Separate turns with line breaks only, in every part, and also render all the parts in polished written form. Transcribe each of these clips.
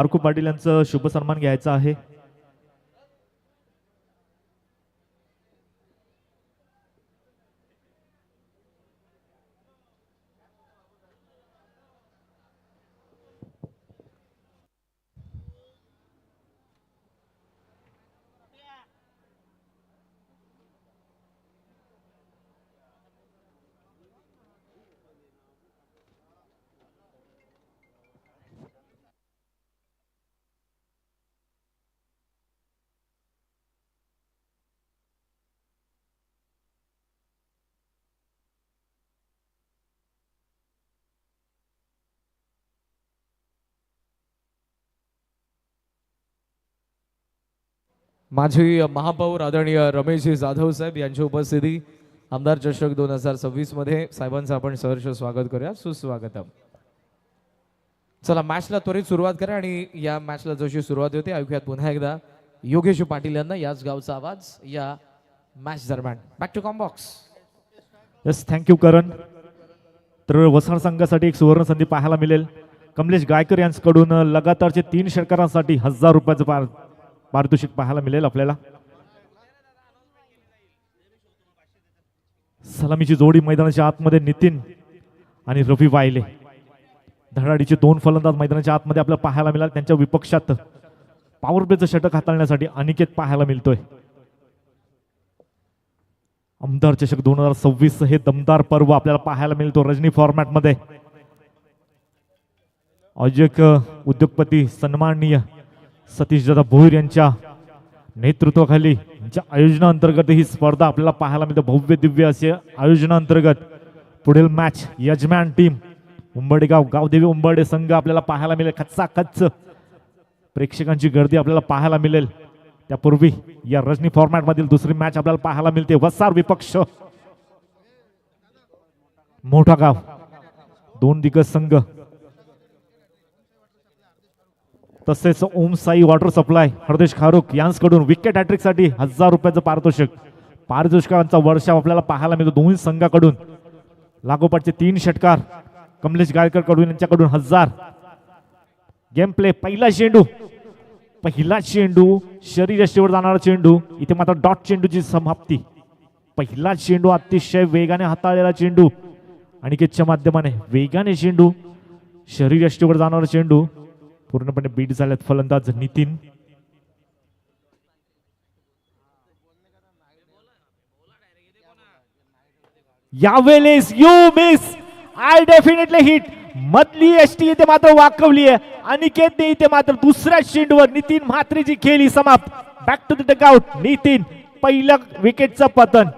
आरकू पाटील यांचं शुभ सन्मान घ्यायचा आहे.
माजी महापौर आदरणीय रमेश जाधव साहेब यांची उपस्थिती आमदार चषक 2026 मध्ये साहेबांचं आपण सहर्ष स्वागत करूया. सुस्वागतम. चला मॅचला त्वरित सुरुवात करा आणि या मॅचला जशी सुरुवात होते ऐकूयात पुन्हा एकदा योगेश पाटील यांना याच गावचा आवाज या मॅच दरम्यान. Back to combox.
Yes, thank you Karan. तर वसण संघासाठी एक सुवर्ण संधी पाहायला मिळेल. कमलेश गायकर यांच्याकडून लगातारचे 3 षटकारांसाठी 1000 रुपयाचं पारितोषिक पाहायला मिळेल आपल्याला. सलामीची जोडी मैदानाच्या आतमध्ये नितीन आणि रवी वायले. धडाडीचे 2 फलंदाज मैदानाच्या आतमध्ये आपल्याला पाहायला मिळाल. त्यांच्या विपक्षात पॉवर प्लेचं षटक हाताळण्यासाठी अनिकेत पाहायला मिळतोय. आमदार चषक 2026 हे दमदार पर्व आपल्याला पाहायला मिळतो रजनी फॉर्मॅट मध्ये. आयोजक उद्योगपती सन्माननीय सतीश दादा भोईर यांच्या नेतृत्वाखाली यांच्या आयोजनाअंतर्गत ही स्पर्धा आपल्याला पाहायला मिळते. भव्य दिव्य असे आयोजनाअंतर्गत पुढील मॅच यजमान टीम उंबरडेगाव गावदेवी उंबरडे संघ आपल्याला पाहायला मिळेल. खच्चाखच्च प्रेक्षकांची गर्दी आपल्याला पाहायला मिळेल. त्यापूर्वी या रजनी फॉर्मॅट मधील दुसरी मॅच आपल्याला पाहायला मिळते. वसार विपक्ष मोठा गाव 2 दिग्गज संघ तसेच ओम साई वॉटर सप्लाय हरदेश खारुक यांच्याकडून विकेट हॅट्रिक साठी 1000 रुपयाचं पारितोषिकांचा वर्षाव आपल्याला पाहायला मिळतो. दोन्ही संघाकडून लागोपाठचे 3 षटकार कमलेश गायकर कडून यांच्याकडून 1000. Game play. पहिला चेंडू शरीरयष्टीवर जाणारा चेंडू. इथे मात्र डॉट चेंडूची समाप्ती. पहिला चेंडू अतिशय वेगाने हाताळलेला चेंडू अनिकेतच्या माध्यमाने. वेगाने चेंडू शरीरयष्टीवर जाणारा चेंडू पूर्णपणे बीट झाल्यात फलंदाज नितीन. यावेळेस you miss I definitely hit. मधली एसटी इथे मात्र वाकवली आहे. अनिकेतने इथे मात्र दुसऱ्या चेंडूवर नितीन म्हात्रेची खेळी समाप्त. Back to the dugout. Nitin पहिल्या विकेटचं पतन.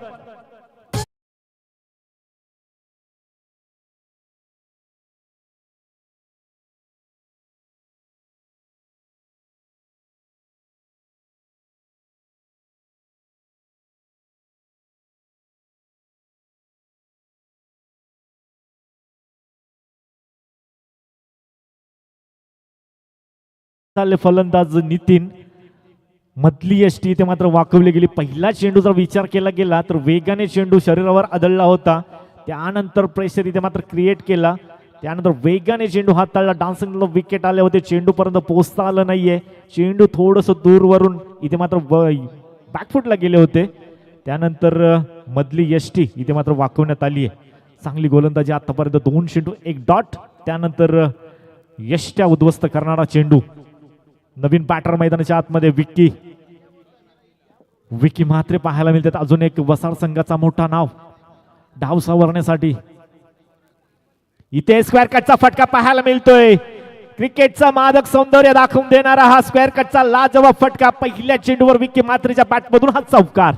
फलंदाज नितीन. मधली यष्टी इथे मात्र वाकवली गेली. पहिला चेंडूचा विचार केला गेला तर वेगाने चेंडू शरीरावर आदळला होता. त्यानंतर प्रेशर इथे मात्र क्रिएट केला. त्यानंतर वेगाने चेंडू हाताळला. डान्सिंगला विकेट आले होते. चेंडू पर्यंत पोहोचता आलं नाहीये. चेंडू थोडस दूरवरून इथे मात्र बॅकफुटला गेले होते. त्यानंतर मधली यष्टी इथे मात्र वाकवण्यात आली आहे. चांगली गोलंदाजी आतापर्यंत. 2 चेंडू 1 डॉट. त्यानंतर यष्ट्या उद्ध्वस्त करणारा चेंडू. नवीन बॅटर मैदानाच्या आतमध्ये विकी म्हात्रे पाहायला मिळतात. अजून एक वसार संघाचा मोठा नाव डाव सावरण्यासाठी. इथे स्क्वेअर कटचा फटका पाहायला मिळतोय. क्रिकेटचा मादक सौंदर्य दाखवून देणारा हा स्क्वेअर कटचा लाजवाब फटका. पहिल्या चेंडूवर विकी म्हात्रेच्या बॅटमधून हा चौकार.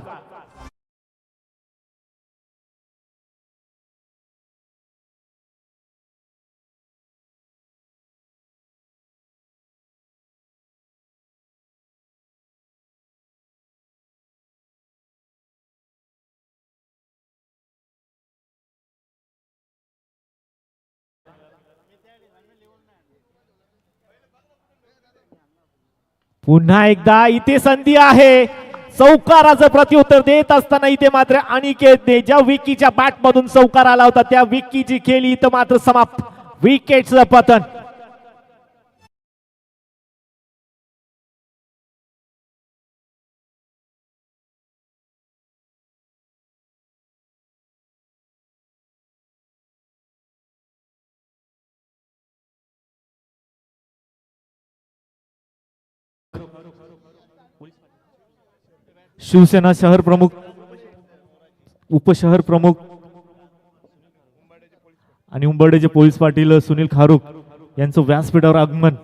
पुन्हा एकदा इथे संधी आहे. चौकाराचं प्रत्युत्तर देत असताना इथे मात्र अनिकेतने ज्या विकीच्या बॅट मधून चौकार आला होता त्या विकीची खेळी इथं मात्र समाप्त. विकेटचं पतन. शिवसेना शहर प्रमुख, उपशहर प्रमुख आणि उंबरड्याचे पोलीस पाटील सुनील खारुक यांचं व्यासपीठावर आगमन,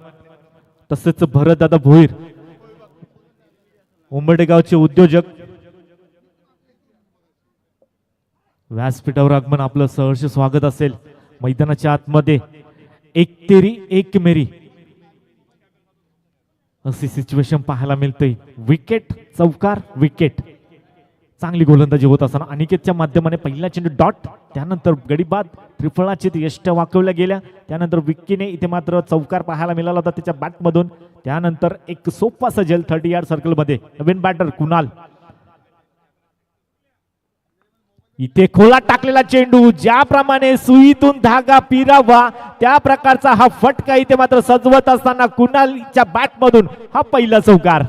तसेच भरतदादा भोईर उंबरडे गावचे उद्योजक व्यासपीठावर आगमन, आपलं सहर्ष स्वागत असेल. मैदानाच्या आतमध्ये एक तेरी एक मेरी अशी सिच्युएशन पाहायला मिळते. विकेट, चौकार, विकेट. चांगली गोलंदाजी होत असताना अनिकेतच्या माध्यमाने पहिला चेंडू डॉट, त्यानंतर गडीबाद त्रिफळाची यष्ट्या वाकवल्या गेल्या, त्यानंतर विक्कीने इथे मात्र चौकार पाहायला मिळाला होता त्याच्या बॅटमधून. त्यानंतर एक सोपा सजेल 30 यार्ड सर्कलमध्ये नवीन बॅटर कुणाल, इथे खोला टाकलेला चेंडू, ज्याप्रमाणे सुईतून धागा पिरावा त्या प्रकारचा हा फटका इथे मात्र सजवत असताना कुणालच्या बॅटमधून हा पहिला चौकार.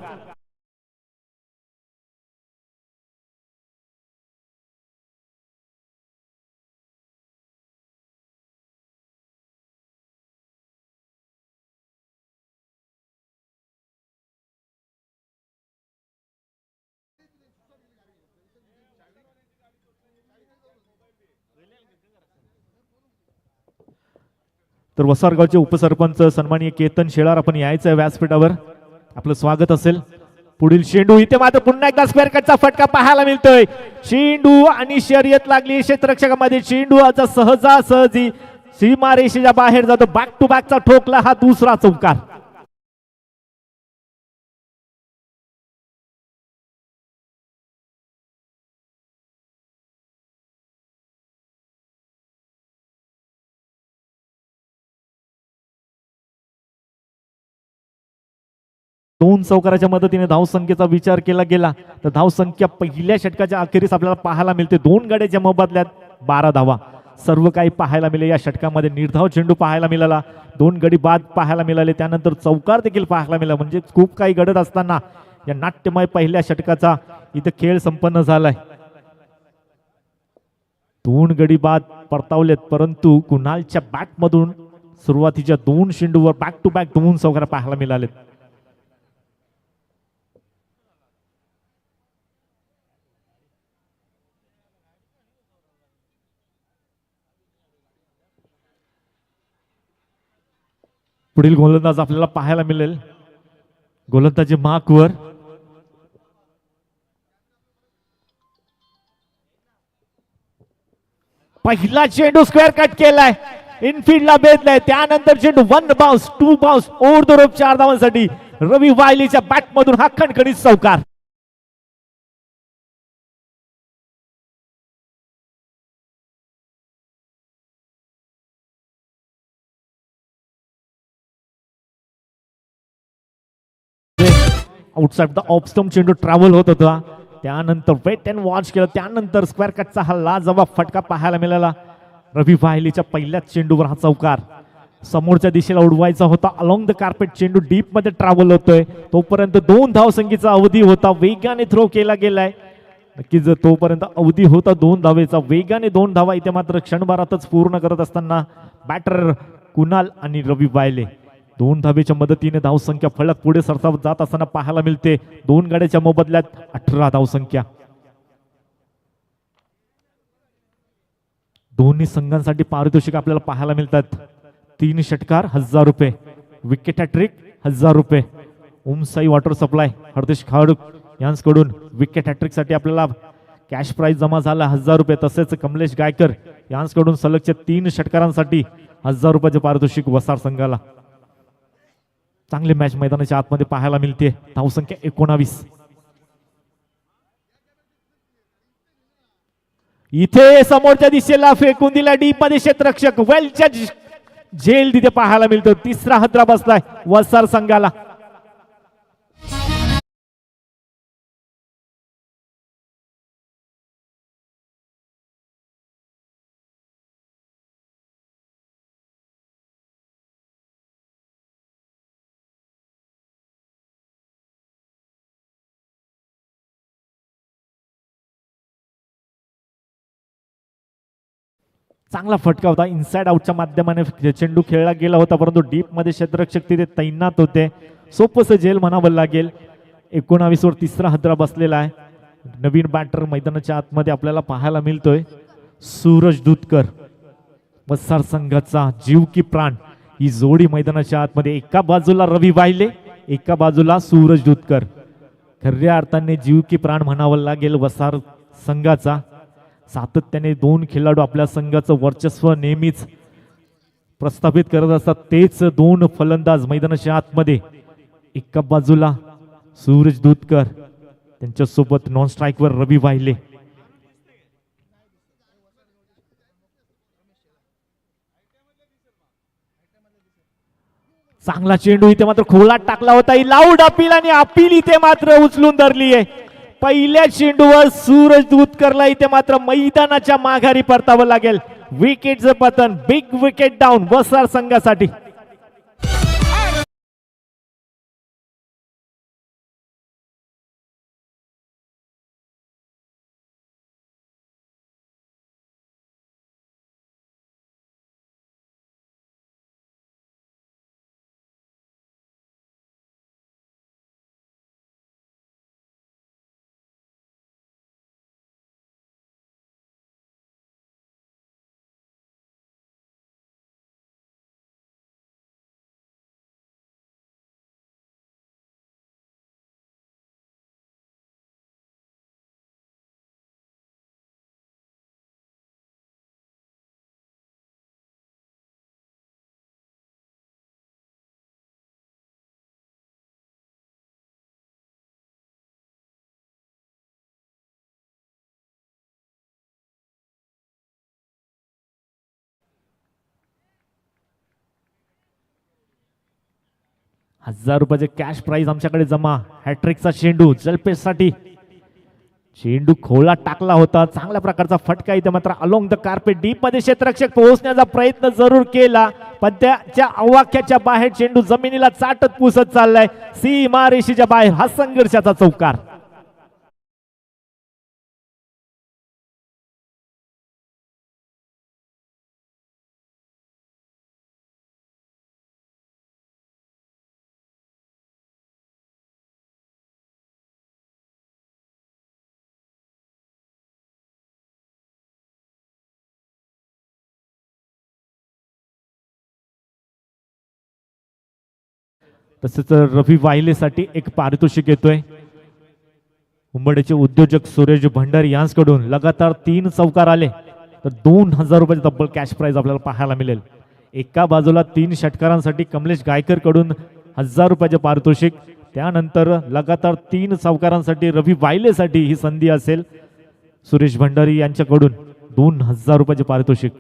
तर वसारगावचे उपसरपंच सन्माननीय केतन शेळार आपण यायचं व्यासपीठावर, आपलं स्वागत असेल. पुढील चेंडू, इथे मात्र पुन्हा एकदा स्क्वेअर कटचा फटका पाहायला मिळतोय. चेंडू आणि शर्यत लागली क्षेत्ररक्षकामध्ये, चेंडू आता सहजासहजी सीमारेषेच्या बाहेर जातो. बॅक टू बॅकचा ठोकला हा दुसरा चौकार. दोन चौकाराच्या मदतीने धावसंख्येचा विचार केला गेला तर धावसंख्या पहिल्या षटकाच्या अखेरीस आपल्याला पाहायला मिळते. 2 गड्याच्या मोबदल्यात 12 धावा. सर्व काही पाहायला मिळाले या षटकामध्ये. निर्धाव चेंडू पाहायला मिळाला, 2 गडी बाद पाहायला मिळाले, त्यानंतर चौकार देखील पाहायला मिळाला. म्हणजे खूप काही घडत असताना या नाट्यमय पहिल्या षटकाचा इथे खेळ संपन्न झालाय. 2 गडी बाद परतावलेत, परंतु कुणालच्या बॅटमधून सुरुवातीच्या 2 चेंडूवर बॅक टू बॅक 2 चौकार पाहायला मिळालेत. पुढील गोलंदाज आपल्याला पाहायला मिळेल गोलंदाजी मार्कवर. पहिला चेंडू स्क्वेअर कट केलाय, इनफिल्डला भेदलाय, त्यानंतर चेंडू 1 bounce 2 bounce over the rope 4 धावांसाठी रवी वायलीच्या बॅटमधून हा खणखणीत चौकार. आउटसाइड द ऑफ स्टंप चेंडू ट्रॅव्हल होत होता, त्यानंतर वेट अँड वॉच केलं, त्यानंतर स्क्वेअर कटचा हा लाजवाब फटका पाहायला मिळाला. रवी वाहिलीच्या पहिल्याच चेंडूवर हा चौकार. समोरच्या दिशेला उडवायचा होता, अलॉंग द कार्पेट चेंडू डीप मध्ये ट्रॅव्हल होतोय, तोपर्यंत 2 धावसंख्येचा अवधी होता, वेगाने थ्रो केला गेलाय. नक्कीच तोपर्यंत अवधी होता 2 धावेचा, वेगाने 2 धावा इथे मात्र क्षणभरातच पूर्ण करत असताना बॅटर कुणाल आणि रवी वायले 2 धावेच्या मदतीने धावसंख्या फलक पुढे सरसावत जात असताना पाहायला मिळते. 2 गड्याच्या मोबदल्यात 18 धावसंख्या. दोन्ही संघांसाठी पारितोषिक आपल्याला पाहायला मिळतात. 3 षटकार 1000 रुपये, विकेट हॅट्रिक 1000 रुपये. ओमसाई वॉटर सप्लाय हरदेश खाडूक यांच्याकडून विकेट हॅट्रिक साठी आपल्याला कॅश प्राइज जमा झाला 1000 रुपये. तसेच कमलेश गायकर यांच्याकडून सलगच्या 3 षटकारांसाठी 1000 रुपयाचे पारितोषिक वसार संघाला. चांगली मॅच मैदानाच्या आतमध्ये पाहायला मिळते. धावसंख्या 19. इथे समोरच्या दिशेला फेकून दिला डीप मध्ये क्षेत्ररक्षक, वेलच्या झेल तिथे पाहायला मिळतो. 3रा हदरा बसलाय वसार संघाला. चांगला फटका होता, इनसाइड आउटच्या माध्यमाने चेंडू खेळला गेला होता, परंतु डीप मध्ये क्षेत्ररक्षक तिथे तैनात होते. सोपंसं झेल म्हणावं लागेल. 19 वर तिसरा हदरा बसलेला आहे. नवीन बॅटर मैदानाच्या आतमध्ये आपल्याला पाहायला मिळतोय. सूरज दूधकर वसार संघाचा जीव की प्राण ही जोडी मैदानाच्या आतमध्ये. एका बाजूला रवी वाहिले, एका बाजूला सूरज दूधकर. खऱ्या अर्थाने जीव की प्राण म्हणावं लागेल वसार संघाचा. सातत्याने दोन खेळाडू आपल्या संघाचं वर्चस्व नेहमीच प्रस्थापित करत असतात. तेच दोन फलंदाज मैदानाच्या आतमध्ये. एका बाजूला सूरज दूधकर, त्यांच्यासोबत नॉन स्ट्राईकवर रवी वाहिले. चांगला चेंडू इथे मात्र खोलात टाकला होता. ही लाऊड अपील आणि अपील इथे मात्र उचलून धरली आहे. पहिल्या चेंडूवर सूरज दूधकरला इथे मात्र मैदानाच्या माघारी परतावं लागेल. विकेटचं पतन, बिग विकेट डाऊन वसार संघासाठी. ₹1000 कॅश प्राइज आमच्याकडे जमा. हॅट्रिकचा चेंडू जलपेशसाठी. चेंडू खोला टाकला होता. चांगल्या प्रकारचा फटका इथे मात्र अलोंग द कार्पेट डीप मध्ये क्षेत्ररक्षक पोहोचण्याचा प्रयत्न जरूर केला, पण त्याच्या अवाक्याच्या बाहेर चेंडू जमिनीला चाटत पुसत चाललाय. सीमारेषेच्या बाहेर हा संघर्षाचा चौकार. तसेच रवी वाहिलेसाठी एक पारितोषिक येतोय. उंबरड्याचे उद्योजक सुरेश भंडारी यांच्याकडून लगातार 3 चौकार आले तर ₹2000 तब्बल कॅश प्राइज आपल्याला पाहायला मिळेल. एका बाजूला 3 षटकारांसाठी कमलेश गायकर कडून ₹1000 पारितोषिक. त्यानंतर लगातार 3 चौकारांसाठी रवी वाहिलेसाठी ही संधी असेल. सुरेश भंडारी यांच्याकडून ₹2000 पारितोषिक.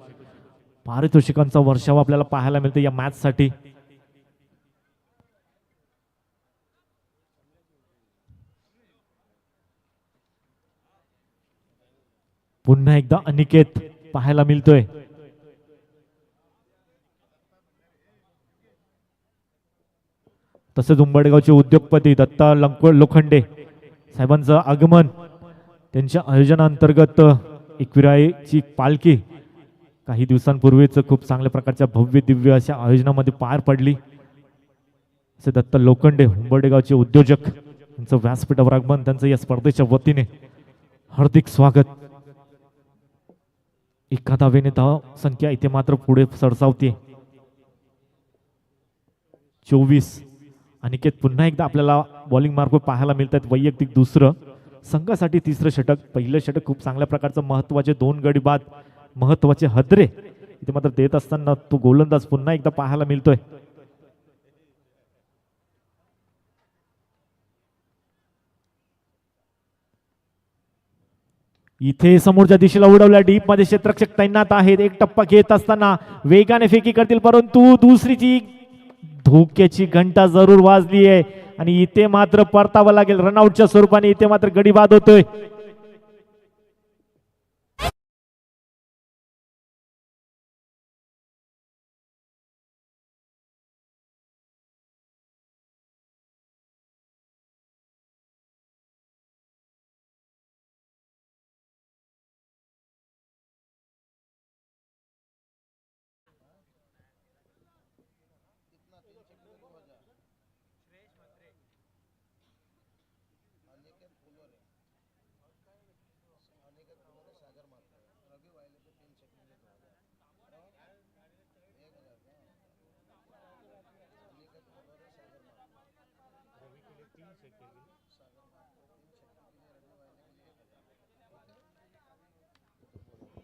पारितोषिकांचा वर्षाव आपल्याला पाहायला मिळतो या मॅच साठी. पुन्हा एकदा अनिकेत पाहायला मिळतोय. तसेच उंबरगावचे उद्योगपती दत्ता लोखंडे साहेबांचं आगमन. त्यांच्या आयोजनाअंतर्गत एकविराईची पालखी काही दिवसांपूर्वीच खूप चांगल्या प्रकारच्या भव्य दिव्य अशा आयोजनामध्ये पार पडली. असे दत्ता लोखंडे उंबरगावचे उद्योजक यांचं व्यासपीठावर आगमन, त्यांचं या स्पर्धेच्या वतीने हार्दिक स्वागत. एका धावेने धाव संख्या इथे मात्र पुढे सरसावते. 24. अनिकेत पुन्हा एकदा आपल्याला बॉलिंग मार्फत पाहायला मिळतात. वैयक्तिक दुसरं, संघासाठी तिसरं षटक. पहिलं षटक खूप चांगल्या प्रकारचं महत्वाचे 2 गडी बाद, महत्वाचे हदरे इथे मात्र देत असताना तो गोलंदाज पुन्हा एकदा पाहायला मिळतोय. इथे समोरच्या दिशेला उडवल्या. डीप मध्ये क्षेत्ररक्षक तैनात आहेत. एक टप्पा घेत असताना वेगाने फेकी करतील, परंतु दुसरीची धोक्याची घंटा जरूर वाजली आहे आणि इथे मात्र परतावं लागेल. रनआउटच्या स्वरूपाने इथे मात्र गडी बाद होतोय.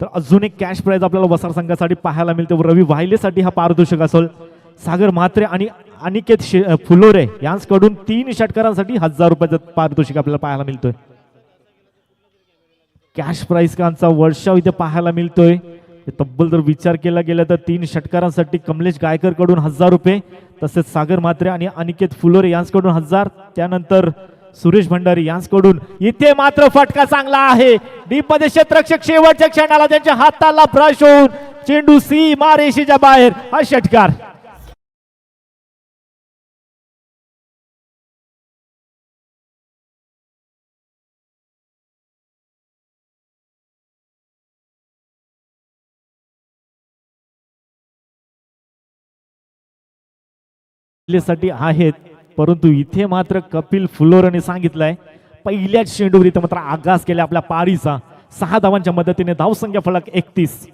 तर अजून एक कॅश प्राइज आपल्याला वसार संघासाठी पाहायला मिळते. रवी वाहिलेसाठी हा पारितोषिक असेल. सागर म्हात्रे आणि अनिकेत फुलोरे यांच्याकडून 3 षटकारांसाठी 1000 रुपयाचं पारितोषिक आपल्याला पाहायला मिळतोय. कॅश प्राइज कांचा वर्षाव इथे पाहायला मिळतोय. तब्बल जर विचार केला गेला तर 3 षटकारांसाठी कमलेश गायकर कडून 1000 रुपये, तसेच सागर म्हात्रे आणि अनिकेत फुलोरे यांच्याकडून 1000. त्यानंतर सुरेश भंडारी यांच्याकडून इथे मात्र फटका चांगला आहे. डीप मध्ये क्षेत्ररक्षक शेवटच्या क्षणाला त्यांच्या हाताला ब्रश होऊन चेंडू सीमा रेषेच्या बाहेर. हा षटकार साठी आहेत, परंतु इथे मात्र कपिल फुलोरने सांगितलंय पहिल्याच चेंडूवर इथे मात्र आगास केला आपल्या पारीचा. 6 धावांच्या मदतीने धावसंख्या फलक 31.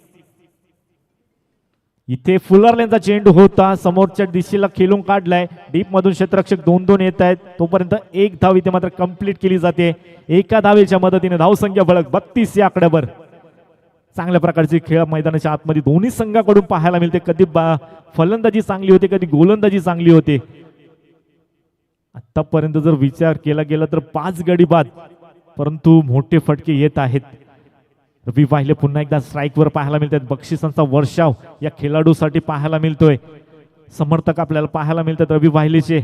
इथे फुलरलेनचा चेंडू होता, समोरच्या दिशेला खेळून काढलाय. डीप मधून क्षेत्ररक्षक 2-2 येत आहेत. तोपर्यंत एक धाव इथे मात्र कंप्लीट केली जाते. एका धावेच्या मदतीने धावसंख्या फलक 32 या आकड्यावर. चांगल्या प्रकारची खेळ मैदानाच्या आतमध्ये दोन्ही संघाकडून पाहायला मिळते. कधी फलंदाजी चांगली होते, कधी गोलंदाजी चांगली होते. आतापर्यंत जर विचार केला गेला तर 5 गडी बाद, परंतु मोठे फटके येत आहेत. रवी वाहिले पुन्हा एकदा स्ट्राईकवर पाहायला मिळतात. बक्षिसांचा वर्षाव या खेळाडूसाठी पाहायला मिळतोय. समर्थक आपल्याला पाहायला मिळतात रवी वाहिलेचे.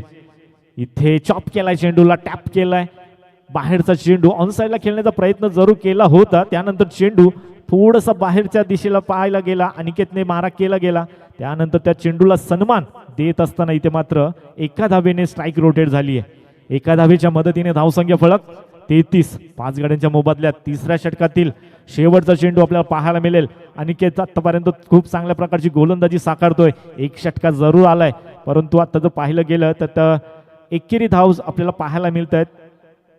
इथे चॉप केलाय, चेंडूला टॅप केलाय. बाहेरचा चेंडू ऑनसाइडला खेळण्याचा प्रयत्न जरूर केला होता. त्यानंतर चेंडू थोडासा बाहेरच्या दिशेला पाहायला गेला, अनिकेतने मारा केला गेला. त्यानंतर त्या चेंडूला सन्मान देत असताना इथे मात्र एका धावेने स्ट्राईक रोटेट झाली आहे. एका धावेच्या मदतीने धावसंख्या फलक 33. 5 गड्यांच्या मोबदल्यात तिसऱ्या षटकातील शेवटचा चेंडू आपल्याला पाहायला मिळेल. अनिकेत आतापर्यंत खूप चांगल्या प्रकारची गोलंदाजी साकारतोय. एक षटका जरूर आलाय, परंतु आता जर पाहिलं गेलं तर एकेरी धाव आपल्याला पाहायला मिळत आहेत.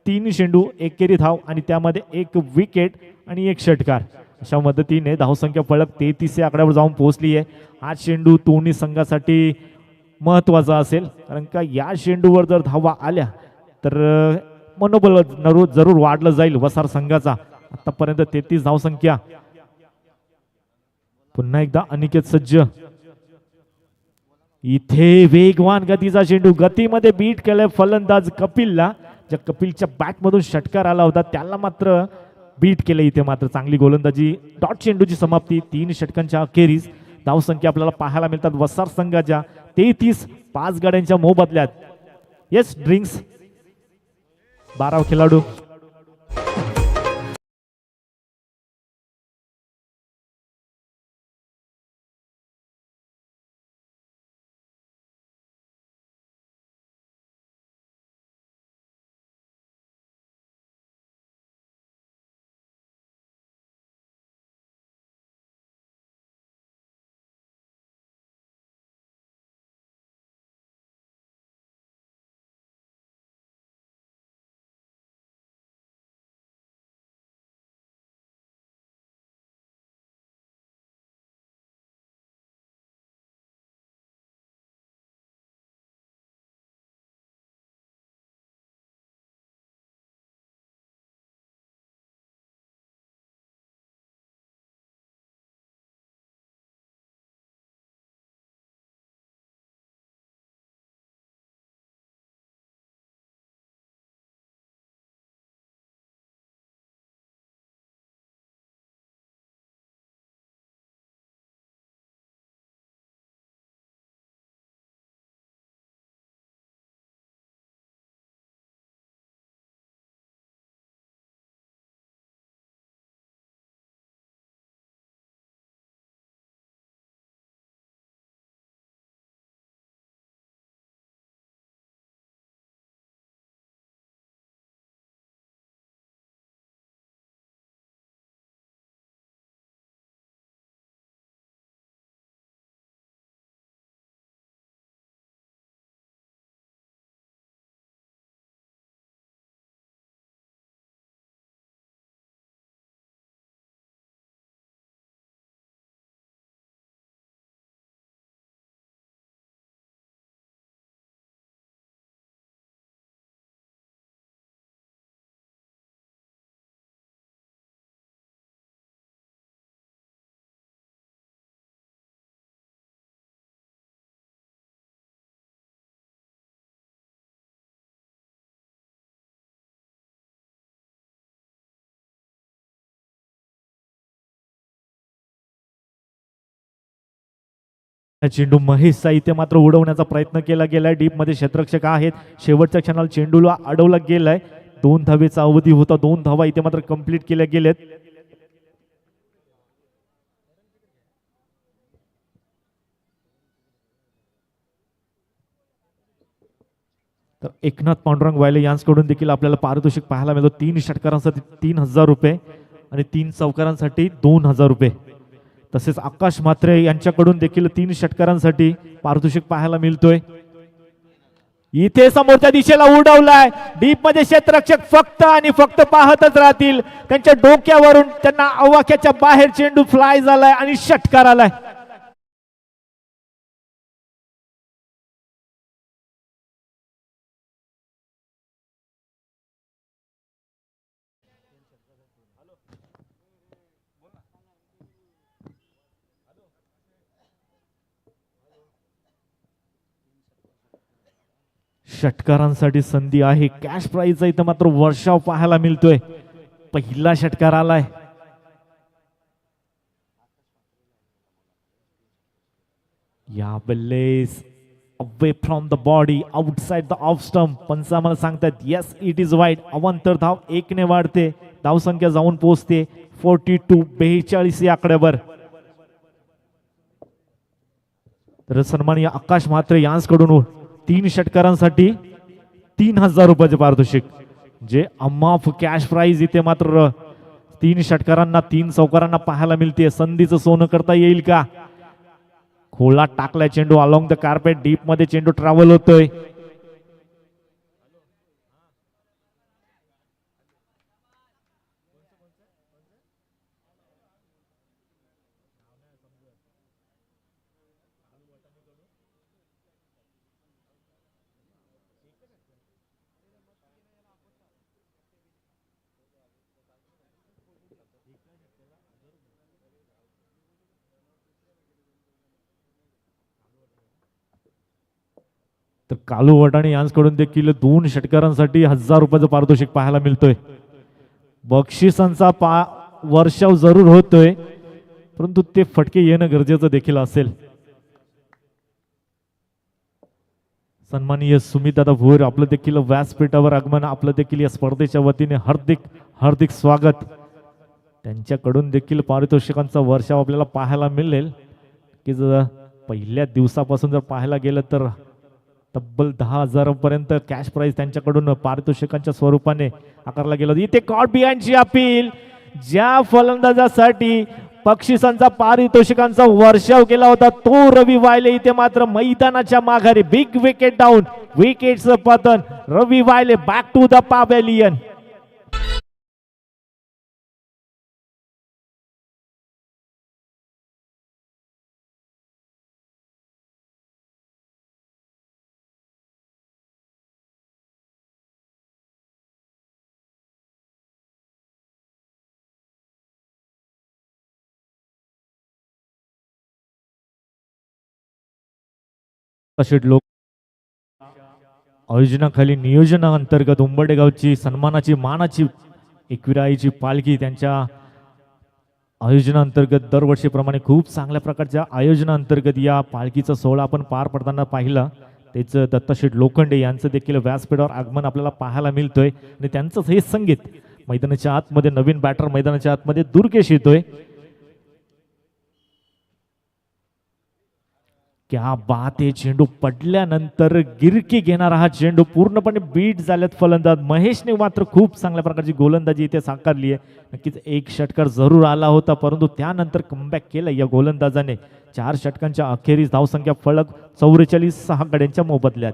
3 चेंडू एकेरी धाव आणि त्यामध्ये 1 विकेट आणि 1 षटकार. अशा मदतीने धावसंख्या फलक 33 या आकड्यावर जाऊन पोहोचली आहे. हा चेंडू दोन्ही संघासाठी महत्वाचा असेल, कारण का या चेंडूवर जर धावा आल्या तर मनोबल जरूर वाढलं जाईल वसार संघाचा. आतापर्यंत 33 धावसंख्या. पुन्हा एकदा अनिकेत सज्ज. इथे वेगवान गतीचा चेंडू, गतीमध्ये बीट केलाय फलंदाज कपिलला. ज्या कपिलच्या बॅटमधून षटकार आला होता त्याला मात्र बीट केलं. इथे मात्र चांगली गोलंदाजी. डॉट चेंडूची समाप्ती. 3 षटकांच्या अखेरीस धावसंख्या आपल्याला पाहायला मिळतात वसार संघाच्या 33. 5 गाड्यांच्या मोबदल्यात. येस ड्रिंक्स 12 खेळाडू. चेंडू महेशचा इथे मात्र उडवण्याचा प्रयत्न केला गेलाय. डीप मध्ये क्षेत्ररक्षक आहेत. शेवटच्या क्षणाला चेंडूला अडवला गेलाय. 2 धावेचा अवधी होता. 2 धावा इथे मात्र कंप्लीट केल्या गेलेत. तर एकनाथ पांडुरंग वायले यांच्याकडून देखील आपल्याला पारितोषिक पाहायला मिळतो. 3 षटकारांसाठी 3000 रुपये आणि 3 चौकारांसाठी 2000 रुपये. तसेच आकाश म्हात्रे यांच्याकडून देखील 3 षटकारांसाठी पारितोषिक पाहायला मिळतोय. इथे समोरच्या दिशेला उडवलाय. डीप मध्ये क्षेत्ररक्षक फक्त आणि फक्त पाहतच राहतील. त्यांच्या डोक्यावरून त्यांना आवाक्याच्या बाहेर चेंडू फ्लाय झालाय आणि षटकार आलाय. षटकारांसाठी संधी आहे. कॅश प्राइजचा इथं मात्र वर्षाव पाहायला मिळतोय. पहिला षटकार आलाय. या ball is away from the body outside the off stump. पंच आम्हाला सांगतात येस इट इज वाईड. अवांतर धाव 1 ने वाढते. धावसंख्या जाऊन पोहोचते 42 या आकड्यावर. तर सन्माननीय आकाश म्हात्रे यांच्याकडून 3 षटकारांसाठी 3000 रुपयाचे पारितोषिक, जे अमाफ कॅश प्राइज इथे मात्र 3 षटकारांना 3 चौकारांना पाहायला मिळते. संधीचं सोनं करता येईल का? खोला टाकलाय चेंडू अलॉंग द कार्पेट. डीप मध्ये चेंडू ट्रॅव्हल होतोय. तर कालू वटाणे यांच्याकडून देखील 2 षटकारांसाठी 1000 रुपयाचं पारितोषिक पाहायला मिळतोय. बक्षिसांचा वर्षाव जरूर होतोय, परंतु ते फटके येणं गरजेचं देखील असेल. सन्माननीय सुमितदादा भोर आपलं देखील व्यासपीठावर आगमन. आपलं देखील या स्पर्धेच्या वतीने हार्दिक हार्दिक स्वागत. त्यांच्याकडून देखील पारितोषिकांचा वर्षाव आपल्याला पाहायला मिळेल, की जर पहिल्या दिवसापासून जर पाहायला गेलं तर तब्बल 10,000 पर्यंत कॅश प्राइज त्यांच्याकडून पारितोषिकांच्या स्वरूपाने आकारला गेला. इथे कॉट बिहाइंडची अपील. ज्या फलंदाजासाठी बक्षिसांचा पारितोषिकांचा वर्षाव केला होता तो रवी वायले इथे मात्र मैदानाच्या माघारी. Big wicket down. विकेटचं पतन. रवी वायले बॅक टू द पॅव्हेलियन. लोक आयोजनाखाली नियोजनाअंतर्गत उंबरडे गावची सन्मानाची मानाची एकविराईची पालखी त्यांच्या आयोजनाअंतर्गत दरवर्षीप्रमाणे खूप चांगल्या प्रकारच्या आयोजनाअंतर्गत या पालखीचा सोहळा आपण पार पडताना पाहिला. त्याचं दत्ताशेठ लोखंडे यांचं देखील व्यासपीठावर आगमन आपल्याला पाहायला मिळतोय आणि त्यांचंच हे संगीत. मैदानाच्या आतमध्ये नवीन बॅटर मैदानाच्या आतमध्ये दुर्गेश येतोय. क्या बात आहे. चेंडू पडल्यानंतर गिरकी घेणारा हा चेंडू पूर्णपणे बीट झाल्यात फलंदाज. महेशने मात्र खूप चांगल्या प्रकारची गोलंदाजी इथे साकारली आहे. नक्कीच 1 षटकार जरूर आला होता, परंतु त्यानंतर कमबॅक केलं या गोलंदाजाने. 4 षटकांच्या अखेरीस धावसंख्या फलक 44 6 गड्यांच्या मोबदल्यात.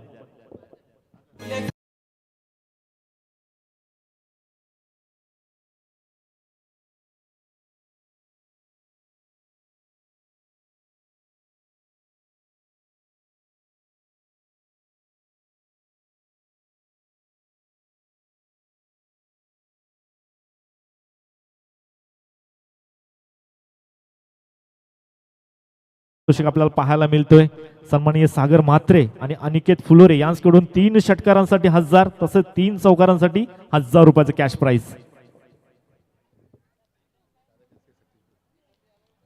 आपल्याला पाहायला मिळतोय. सन्माननीय सागर म्हात्रे आणि अनिकेत फुलोरे यांच्याकडून 3 षटकारांसाठी 1000 तसंच 3 चौकारांसाठी 1000 रुपयाचं कॅश प्राइज.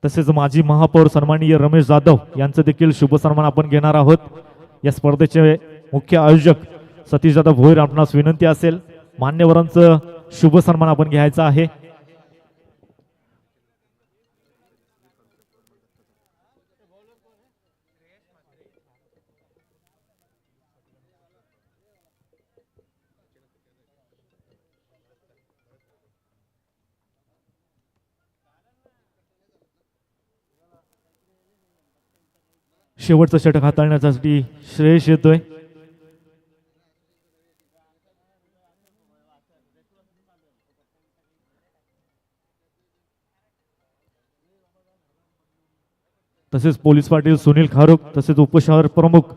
तसेच माजी महापौर सन्माननीय रमेश जाधव यांचं देखील शुभ सन्मान आपण घेणार आहोत. या स्पर्धेचे मुख्य आयोजक सतीश जाधव भोईर आपणास विनंती असेल मान्यवरांचं शुभ सन्मान आपण घ्यायचा आहे. शेवटचा षटक हाताळण्यासाठी श्रेयश येतोय. तसेच पोलीस पाटील सुनील खारुक तसेच उपशहर प्रमुख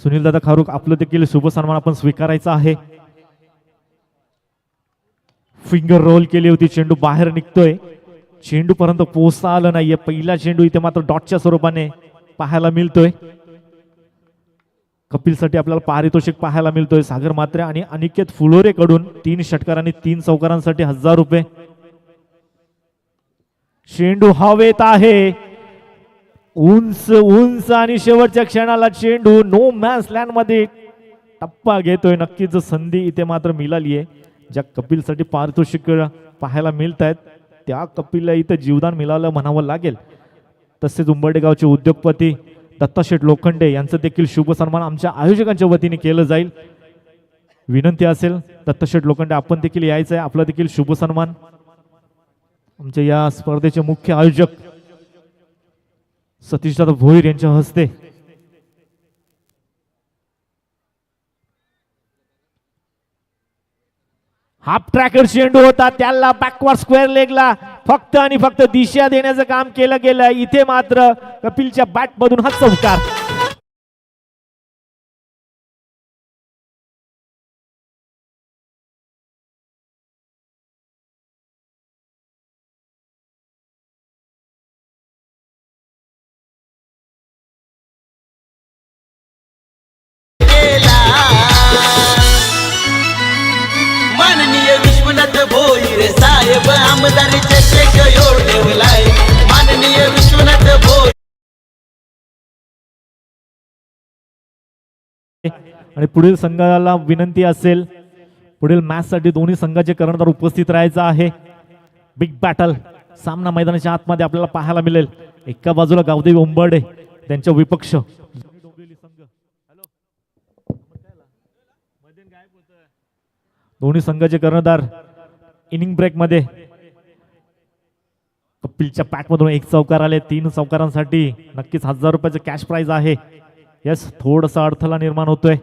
सुनील दादा खारुक आपलं देखील शुभ सन्मान आपण स्वीकारायचा आहे. फिंगर रोल केली होती, चेंडू बाहेर निघतोय, चेंडू पर्यंत पोहोचता आलं नाहीये. पहिला चेंडू इथे मात्र डॉटच्या स्वरूपाने पाहायला मिळतोय. कपिलसाठी आपल्याला पारितोषिक पाहायला मिळतोय सागर मात्रे आणि अनिकेत फुलोरे कडून 3 षटकार आणि 3 चौकारांसाठी 1000 रुपये. चेंडू हवेत आहे, उंच उंच आणि शेवटच्या क्षणाला चेंडू नो मॅन्स लँड मध्ये टप्पा घेतोय. नक्कीच संधी इथे मात्र मिळाली आहे. ज्या कपिलसाठी पारितोषिक पाहायला मिळत आहेत त्या कपिलला इथं जीवदान मिळालं म्हणावं लागेल. तसेच उंबर्डे गावचे उद्योगपती दत्ताशेठ लोखंडे यांचं देखील शुभ सन्मान आमच्या आयोजकांच्या वतीने केलं जाईल. विनंती असेल दत्ताशेठ लोखंडे आपण देखील यायचं आहे, आपला देखील शुभ सन्मान. आमच्या या स्पर्धेचे मुख्य आयोजक सतीशदादा भोईर यांच्या हस्ते हाफ ट्रॅकर चेंडू होता, त्याला बॅकवर्ड स्क्वेअर लेगला फक्त आणि फक्त दिशा देण्याचं काम केलं गेलं. इथे मात्र कपिलच्या बॅट मधून हा चौकार.
माननीय विश्वनाथ भोईर साहेब आमदारचे चेक योग ठेवलाय. माननीय विश्वनाथ भोईर
आणि पुढील संघाला विनंती असेल पुढील मॅच साठी दोन्ही संघाचे कर्णधार उपस्थित राहायचं आहे. बिग बॅटल सामना मैदानाच्या आतमध्ये आपल्याला पाहायला मिळेल. एका बाजूला गावदेवी उंबर्डे त्यांच्या विपक्ष दोन्ही संघाचे कर्णधार इनिंग ब्रेक मध्ये कपिलच्या पॅक मधून 1 चौकार आले. 3 चौकारांसाठी नक्कीच 1000 रुपयाचं कॅश प्राइज आहे. यस, थोडासा अडथळा निर्माण होतोय.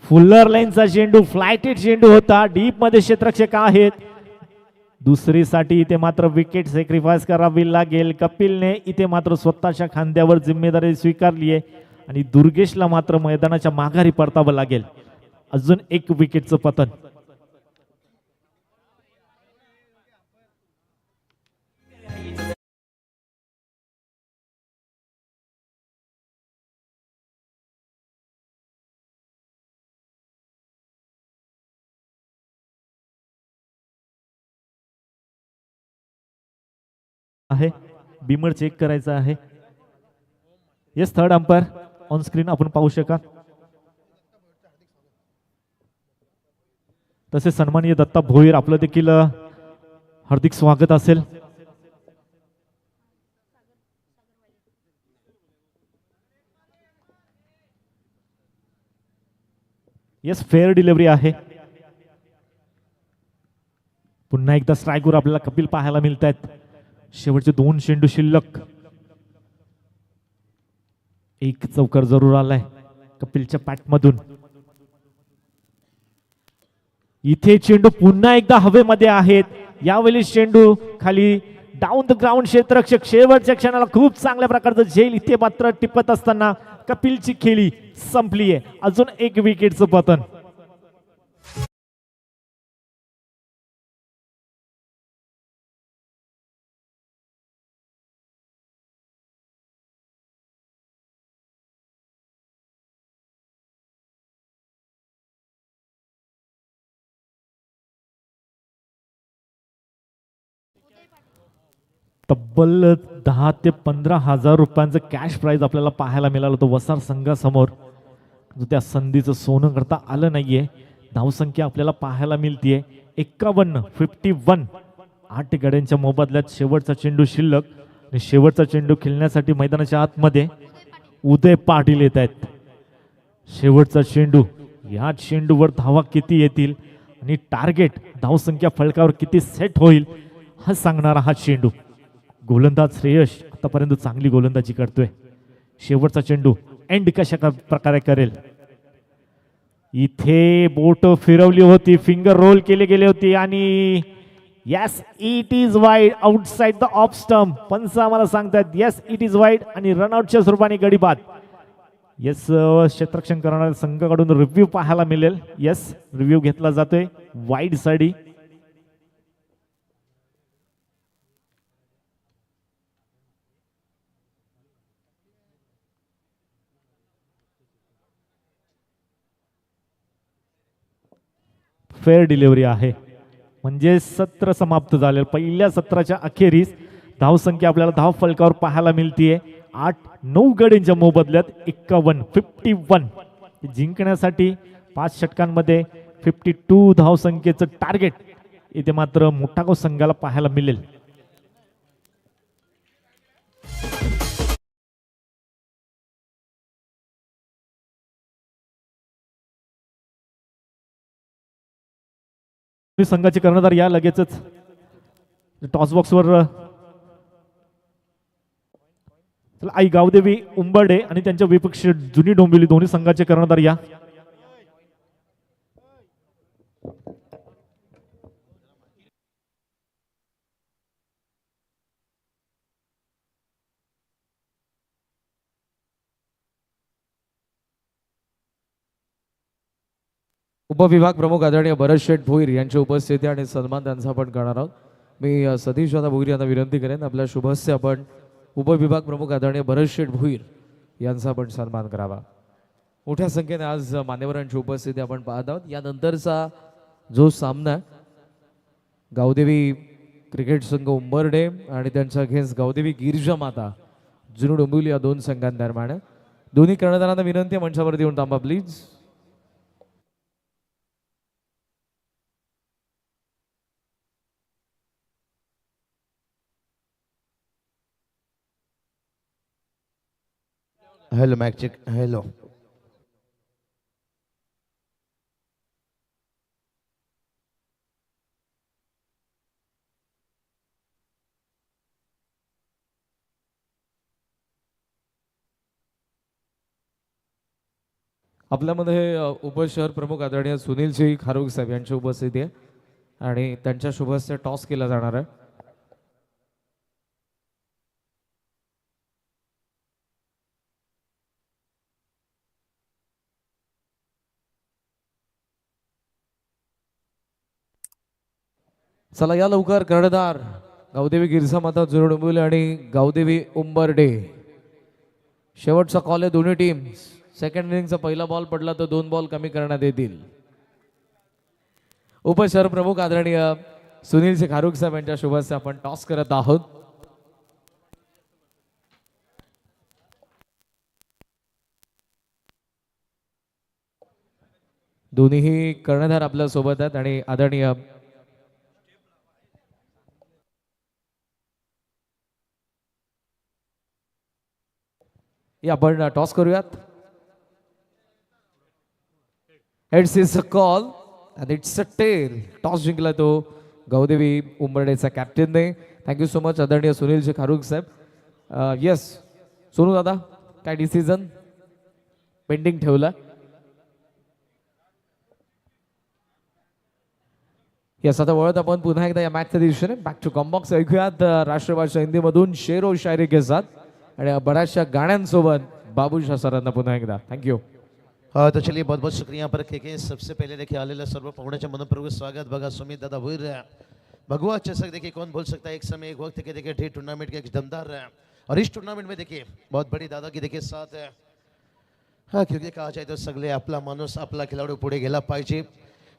फुल्लर लाईनचा चेंडू फ्लायटेड चेंडू होता, डीप मध्ये क्षेत्ररक्षक आहेत. दुसरीसाठी इथे मात्र विकेट सॅक्रिफाइस करावी लागेल. कपिलने इथे मात्र स्वतःच्या खांद्यावर जिम्मेदारी स्वीकारली आहे आणि दुर्गेशला मात्र मैदानाच्या माघारी परतावं लागेल. अजून 1 विकेटचं पतन. आहे बीमर चेक करायचा आहे. Yes, third umpire on screen आपण पाहू शकाल. तसेच सन्माननीय दत्ता भोईर आपलं देखील हार्दिक स्वागत असेल. येस, फेअर डिलिव्हरी आहे. पुन्हा एकदा स्ट्राईकवर आपल्याला कपिल पाहायला मिळत आहेत. शेवटचे 2 चेंडू शिल्लक. 1 चौकार जरूर आलाय कपिलच्या पॅट मधून. इथे चेंडू पुन्हा एकदा हवेमध्ये आहेत. यावेळी चेंडू खाली डाऊन द ग्राउंड क्षेत्ररक्षक शेवटच्या क्षणाला खूप चांगल्या प्रकारचं झेल. इथे मात्र टिपत असताना कपिलची खेळी संपली आहे. अजून 1 विकेटचं पतन. तब्बल 10,000 ते 15,000 रुपयांचं कॅश प्राइज आपल्याला पाहायला मिळालं होतं वसार संघासमोर. त्या संधीचं सोनं करता आलं नाहीये. धावसंख्या आपल्याला पाहायला मिळतीये 51. 8 गड्यांच्या मोबदल्यात शेवटचा चेंडू शिल्लक आणि शेवटचा चेंडू खेळण्यासाठी मैदानाच्या आतमध्ये उदय पाटील येत आहेत. शेवटचा चेंडू, या चेंडूवर धावा किती येतील आणि टार्गेट धावसंख्या फलकावर किती सेट होईल हा सांगणारा हा चेंडू. गोलंदाज श्रेयश आतापर्यंत चांगली गोलंदाजी करतोय. शेवटचा चेंडू एंड कशा प्रकारे करेल. इथे बोट फिरवली होती, फिंगर रोल केले गेले होते आणि yes it is wide outside the off stump. पंच आम्हाला सांगतात यस इट इज वाईड आणि रनआउटच्या स्वरूपाने गडी बाद. यस क्षेत्ररक्षण करणाऱ्या संघाकडून रिव्ह्यू पाहायला मिळेल. यस रिव्ह्यू घेतला जातोय वाईड साठी. फेअर डिलिव्हरी आहे म्हणजे सत्र समाप्त झाले. पहिल्या सत्राच्या अखेरीस धावसंख्या आपल्याला धाव फलकावर पाहायला मिळतीये 8-9 गड्यांच्या मोबदल्यात 51. जिंकण्यासाठी 5 षटकांमध्ये 52 धावसंख्येचं टार्गेट इथे मात्र मोठागाव संघाला पाहायला मिळेल. संघाचे कर्णधार या लगेचच टॉस बॉक्सवर आई गावदेवी उंबर्डे आणि त्यांच्या विपक्ष जुनी डोंबिवली दोन्ही संघाचे कर्णधार या.
उपविभाग प्रमुख आदरणीय भरत शेठ भोईर यांची उपस्थिती आणि सन्मान त्यांचा आपण करणार आहोत. मी सतीश दादा भोईर यांना विनंती करेन आपल्या शुभस्य आपण उपविभाग प्रमुख आदरणीय भरत शेठ भोईर यांचा आपण सन्मान करावा. मोठ्या संख्येने आज मान्यवरांची उपस्थिती आपण पाहत आहोत. यानंतरचा जो सामना गावदेवी क्रिकेट संघ उंबर्डे आणि त्यांच्या अगेन्स्ट गावदेवी गिरजा माता जुनी डोंबिवली या दोन संघांदरम्यान. दोन्ही कर्णधारांना विनंती आहे मंचावरती येऊन थांबा please.
Hello mic check. Hello
आपल्यामध्ये उपशहर प्रमुख आदरणीय सुनीलजी खारोग साहेब यांची उपस्थिती आहे आणि त्यांच्या शुभस्य टॉस केला जाणार आहे. चला या लवकर कर्णधार गावदेवी गिरजा माता जुनी डोंबिवली आणि गावदेवी उंबर्डे. शेवटचा कॉल आहे दोन्ही टीम. सेकंड इनिंगचा पहिला बॉल पडला तर 2 बॉल कमी करण्यात येतील. उपशहर प्रमुख आदरणीय सुनील खारुक साहेब यांच्या शुभस्य आपण टॉस करत आहोत. दोन्हीही कर्णधार आपल्या सोबत आहेत आणि आदरणीय आपण टॉस करूयात. It's is a call and it's a tail. Toss जिंकला तो गावदेवी उंबर्डेचा कॅप्टनने. थँक्यू सो मच आदरणीय सुनील खारुक साहेब. येस सोनू दादा काय डिसिजन पेंडिंग ठेवला. येस आता वळत आपण पुन्हा एकदा या मॅचच्या दिवशीने बॅक टू कॉम्बॉक्स ऐकूयात राष्ट्रभाषा हिंदीमधून शेरो शायरी के साथ आणि बऱ्याचशा गाण्यांसोबत बाबूशाह सरांना पुन्हा एकदा थँक्यू.
हाँ तो चलिए बहुत बहुत शुक्रिया पर के सबसे पहले देखिए आलेल्या सर्व पाहुण्याचे मनपूर्वक स्वागत. बघा सुमित दादा भोईर भगवा चषक देखिए कौन भूल सकता है. एक समय एक वक्त के देखिए टूर्नामेंट के एक दमदार और इस टूर्नामेंट में देखिए बहुत बड़ी दादा की देखिए साथ है. हाँ क्योंकि कहा जाए तो सगळे आपला माणूस आपला खिलाडू पुढे गेला पाहिजे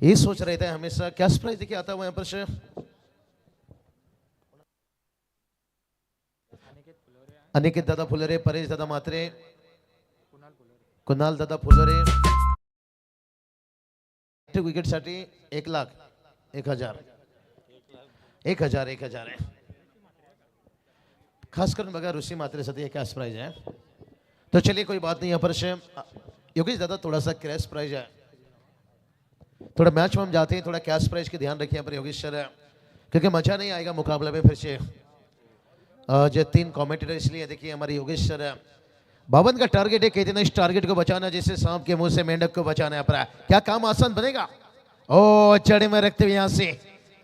ये सोच रहे थे हमेशा. कैश प्राइस देखिए आता हुआ यहाँ पर अनिकेत दादा फुलरे, परेश दादा मात्रे, कुणाल दादा फुलरे. विकेट साठी 1,00,000, 1,000, 1,000, 1,000 आहे. खास करून बघा ऋषि मात्रे साठी कैश प्राइज है. तो चलिए कोई बात नहीं, यहाँ पर से योगेश दादा थोड़ा सा कैश प्राइज है. थोड़ा मैच में हम जाते हैं, थोड़ा कैश प्राइज के ध्यान रखिए यहाँ पर योगेश सर, क्योंकि मजा नहीं आएगा मुकाबले में फिर से. जो 3 कमेंटेटर इसलिए देखिए हमारे योगेश सर. 52 का टारगेट है, कहते हैं इस टारगेट को बचाना जैसे सांप के मुंह से मेंढक को बचाना है. पर क्या काम आसान बनेगा? ओ चढ़े में रखते हुए यहाँ से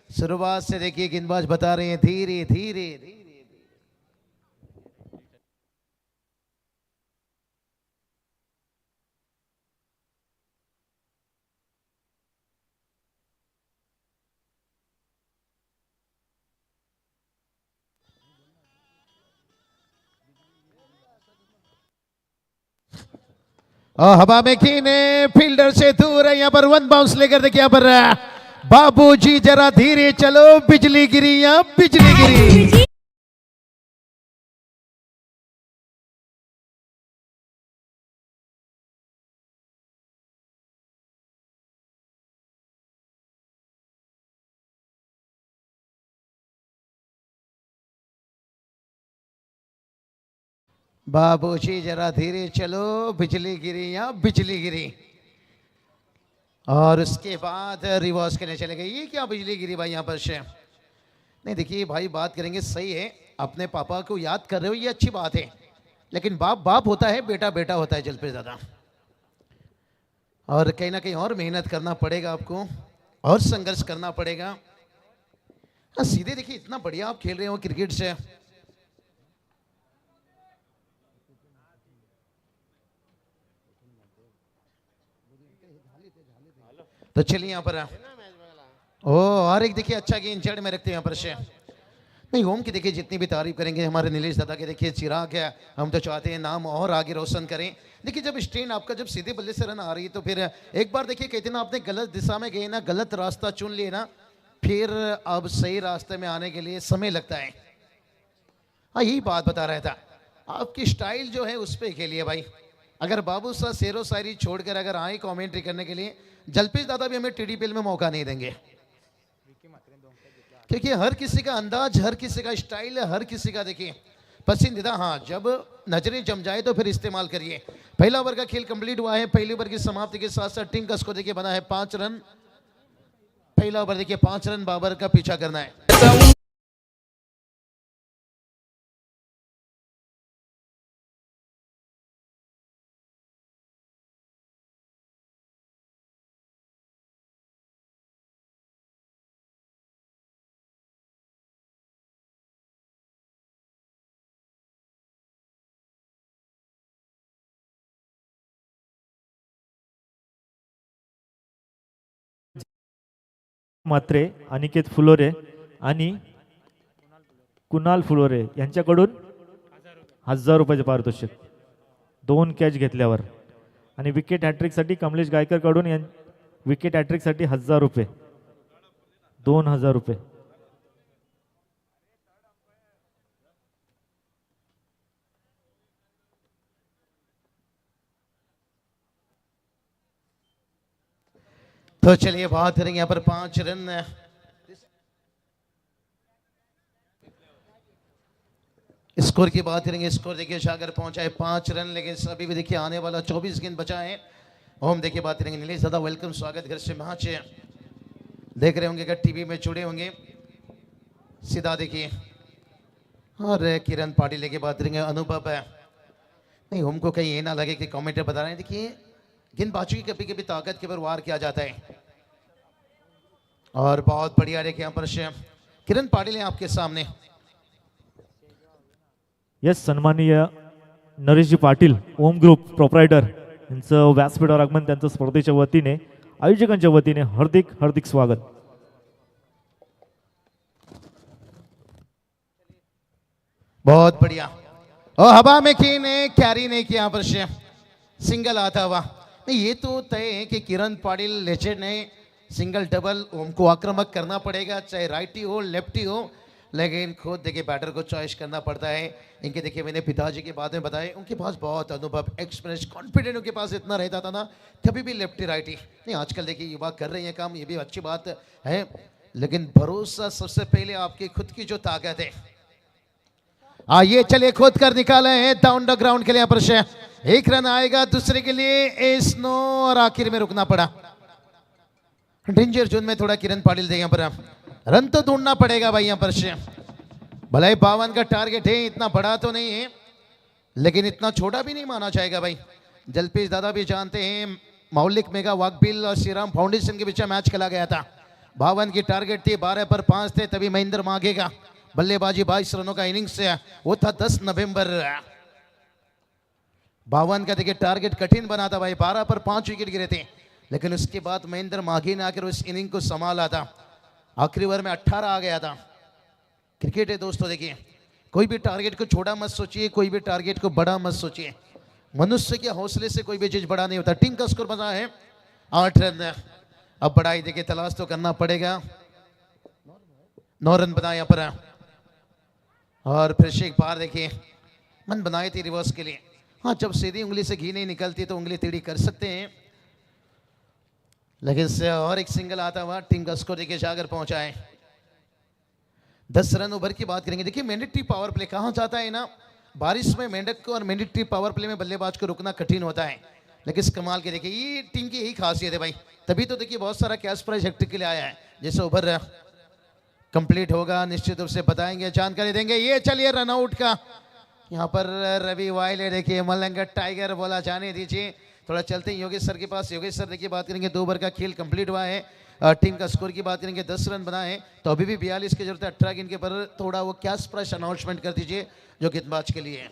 शुरुआत से देखिए गेंदबाज बता रहे हैं धीरे धीरे धीरे. और हवा में खीने फील्डर से दूर है, यहाँ पर 1 बाउंस लेकर देखिए यहाँ पर बाबूजी जरा धीरे चलो, बिजली गिरी या बिजली गिरी. बाबूजी जरा धीरे चलो, बिजली गिरी या बिजली गिरी. और उसके बाद रिवर्स करने चले गए. ये क्या बिजली गिरी भाई यहाँ पर से? नहीं देखिए भाई, बात करेंगे सही है, अपने पापा को याद कर रहे हो, ये अच्छी बात है, लेकिन बाप बाप होता है, बेटा बेटा होता है जल पे ज्यादा. और कहीं ना कहीं और मेहनत करना पड़ेगा आपको, और संघर्ष करना पड़ेगा. हाँ सीधे देखिए, इतना बढ़िया आप खेल रहे हो क्रिकेट से. तो चलिए यहाँ पर ओ और एक देखिए अच्छा गेंद जड़ में रखते हैं यहाँ पर से. नहीं होम की देखिए जितनी भी तारीफ करेंगे हमारे नीलेश दादा के, देखिए चिराग है, हम तो चाहते हैं नाम और आगे रोशन करें. देखिए जब स्ट्रेन आपका जब सीधे बल्ले से रन आ रही है तो फिर एक बार देखिए कहते ना आपने गलत दिशा में गए ना, गलत रास्ता चुन लिए ना, फिर अब सही रास्ते में आने के लिए समय लगता है. हाँ यही बात बता रहा था, आपकी स्टाइल जो है उस पर खेलिए भाई. अगर बाबू साहब शेरो शायरी छोड़कर अगर आए कॉमेंट्री करने के लिए, जलपेश दादा भी हमें टीडीपीएल में मौका नहीं देंगे, क्योंकि हर किसी का अंदाज, हर किसी का स्टाइल है, हर किसी का देखिए पसंदीदा. हाँ जब नजरें जम जाए तो फिर इस्तेमाल करिए. पहला ओवर का खेल कंप्लीट हुआ है. पहली ओवर की समाप्ति के साथ साथ टीम का स्कोर देखिए बना है 5 रन. पहला ओवर देखिए 5 रन बाबर का पीछा करना है.
मात्रे, अनिकेत फुलोरे आणि कुणाल फुलोरे यांच्याकडून 1,000 रुपयाचे पारितोषिक 2 कॅच घेतल्यावर. आणि विकेट हॅट्रिक साठी कमलेश गायकर कडून विकेट हॅट्रिक साठी 1,000 रुपये, 2,000 रुपये.
तो चलिए बात करेंगे यहाँ पर 5 रन. स्कोर की बात करेंगे. स्कोर देखिए सागर पहुंचा है 5 रन, लेकिन अभी भी देखिए आने वाला 24 गेंद बचा है. हम देखिए बात करेंगे नीलेश दादा, वेलकम, स्वागत घर से मैच देख रहे होंगे, अगर टीवी में जुड़े होंगे सीधा देखिए. और किरण पाटिल की बात करेंगे. अनुभव है नहीं, हमको कहीं ये ना लगे कि कमेंटर बता रहे हैं, देखिए गेंदबाजों की कभी कभी ताकत के ऊपर वार किया जाता है. और बहुत बढ़िया देखिए यहाँ पर किरण पाटिल है आपके सामने.
यस, सन्माननीय नरेशजी पाटील, ओम ग्रुप प्रोप्रायटर यांचं व्यासपीठावर आगमन, त्यांचं स्पर्धेच्या वतीने, आयोजकांच्या वतीने हार्दिक हार्दिक स्वागत.
बहुत बढ़िया. और हवा में खीने कैरी नहीं किया यहाँ पर सिंगल आता हुआ. नहीं ये तो तय है कि किरण पाटिल लेजेंड ने सिंगल डबल उनको आक्रामक करना पड़ेगा, चाहे राइटी हो लेफ्टी हो. लेकिन खुद देखिए बैटर को चॉइस करना पड़ता है। इनके देखिए मैंने पिताजी की बातें बताई, उनके पास बहुत अनुभव, एक्सपीरियंस, कॉन्फिडेंट उनके पास इतना रहता था ना, कभी भी लेफ्टी राइटी नहीं। आजकल देखिए युवा कर रहे हैं काम, ये भी अच्छी बात है, लेकिन भरोसा सबसे पहले आपकी खुद की जो ताकत है। ये चलिए खोद कर निकाले हैं डाउन द ग्राउंड के लिए, यहाँ पर से एक रन आएगा, दूसरे के लिए स्नो, और आखिर में रुकना पड़ा। डेंजर जोन में थोड़ा किरण पाटिल दे, यहाँ पर रन तो ढूंढना पड़ेगा भाई। यहाँ पर से भले 52 का टारगेट है, इतना बड़ा तो नहीं है लेकिन इतना छोटा भी नहीं माना जाएगा भाई। जलपेश दादा भी जानते हैं, मौलिक मेगा वाकबिल और श्री राम फाउंडेशन के बीच में मैच खेला गया था। 52 की टारगेट थी, 12 पर 5 थे, तभी महेंद्र मांगेगा बल्लेबाजी 22 रनों का इनिंग्स से वो था 10 नवंबर। 52 का देखिए टारगेट कठिन बना था भाई, 12 पर 5 विकेट गिरे थे, लेकिन उसके बाद महेंद्र माघी ने आकर उस इनिंग को संभाला था। आखिरी ओवर में 18 आ गया था। क्रिकेट है दोस्तों, देखिए कोई भी टारगेट को छोटा मत सोचिए, कोई भी टारगेट को बड़ा मत सोचिए। मनुष्य के हौसले से कोई भी चीज बड़ा नहीं होता। टीम का स्कोर बना है 8 रन। अब बड़ाई देखिए तलाश तो करना पड़ेगा। 9 रन बनाए यहाँ पर, और फिर से एक बार देखिए मन बनाए थे रिवर्स के लिए। हाँ, जब सीधी उंगली से घी नहीं निकलती तो उंगली टेढ़ी कर सकते हैं, लेकिन इससे और एक सिंगल आता हुआ टीम का स्कोर देखिए जाकर पहुंचा है 10 रन ओवर की बात करेंगे। देखिए मैंडेटरी पावर प्ले कहाँ जाता है ना, बारिश में मेंढक को और मैंडेटरी पावर प्ले में बल्लेबाज को रुकना कठिन होता है, लेकिन इस कमाल के देखिए ये टीम की यही खासियत है भाई। तभी तो देखिए बहुत सारा कैश प्राइज हेक्टिक के लिए आया है। जैसे ओवर कंप्लीट होगा निश्चित रूप से बताएंगे, जानकारी देंगे। ये चलिए रन आउट का यहाँ पर रवि वाइले देखिए मलंग टाइगर बोला जाने दीजिए। थोड़ा चलते हैं योगेश सर के पास। योगेश सर देखिए बात करेंगे, 2 ओवर का खेल कंप्लीट हुआ है। टीम का स्कोर की बात करेंगे 10 रन बनाए, तो अभी भी 42 की जरूरत है 18 के इनके पर। थोड़ा वो कैश प्राइस अनाउंसमेंट कर दीजिए जो गेंदबाज के लिए है।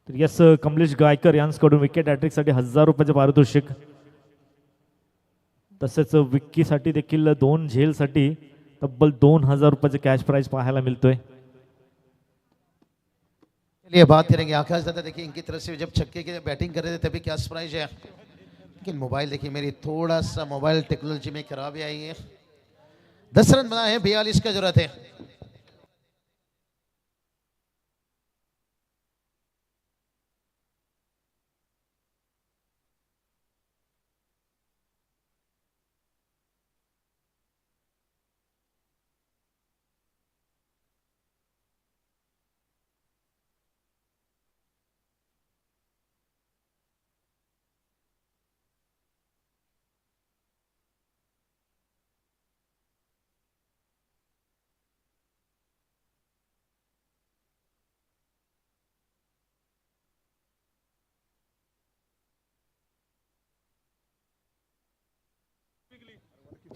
तर यस, कमलेश गायकर यांच्याकडून विकेट हॅट्रिकसाठी 1000 रुपयाचे पारितोषिक, तसेच विक्कीसाठी देखील 2 झेलसाठी तब्बल 2000 रुपयाचे कॅश प्राइज पाहायला मिळतोय।
चलिए बात करेंगे आकाश दादा, देखिए इनकी तरफ से जब छक्के की बैटिंग कर रहे थे तभी क्या प्राइज है, लेकिन मोबाइल देखिए मेरी थोड़ा सा मोबाइल टेक्नोलॉजी में खराबी आई है। 10 रन बना है, 42 का जरूरत है।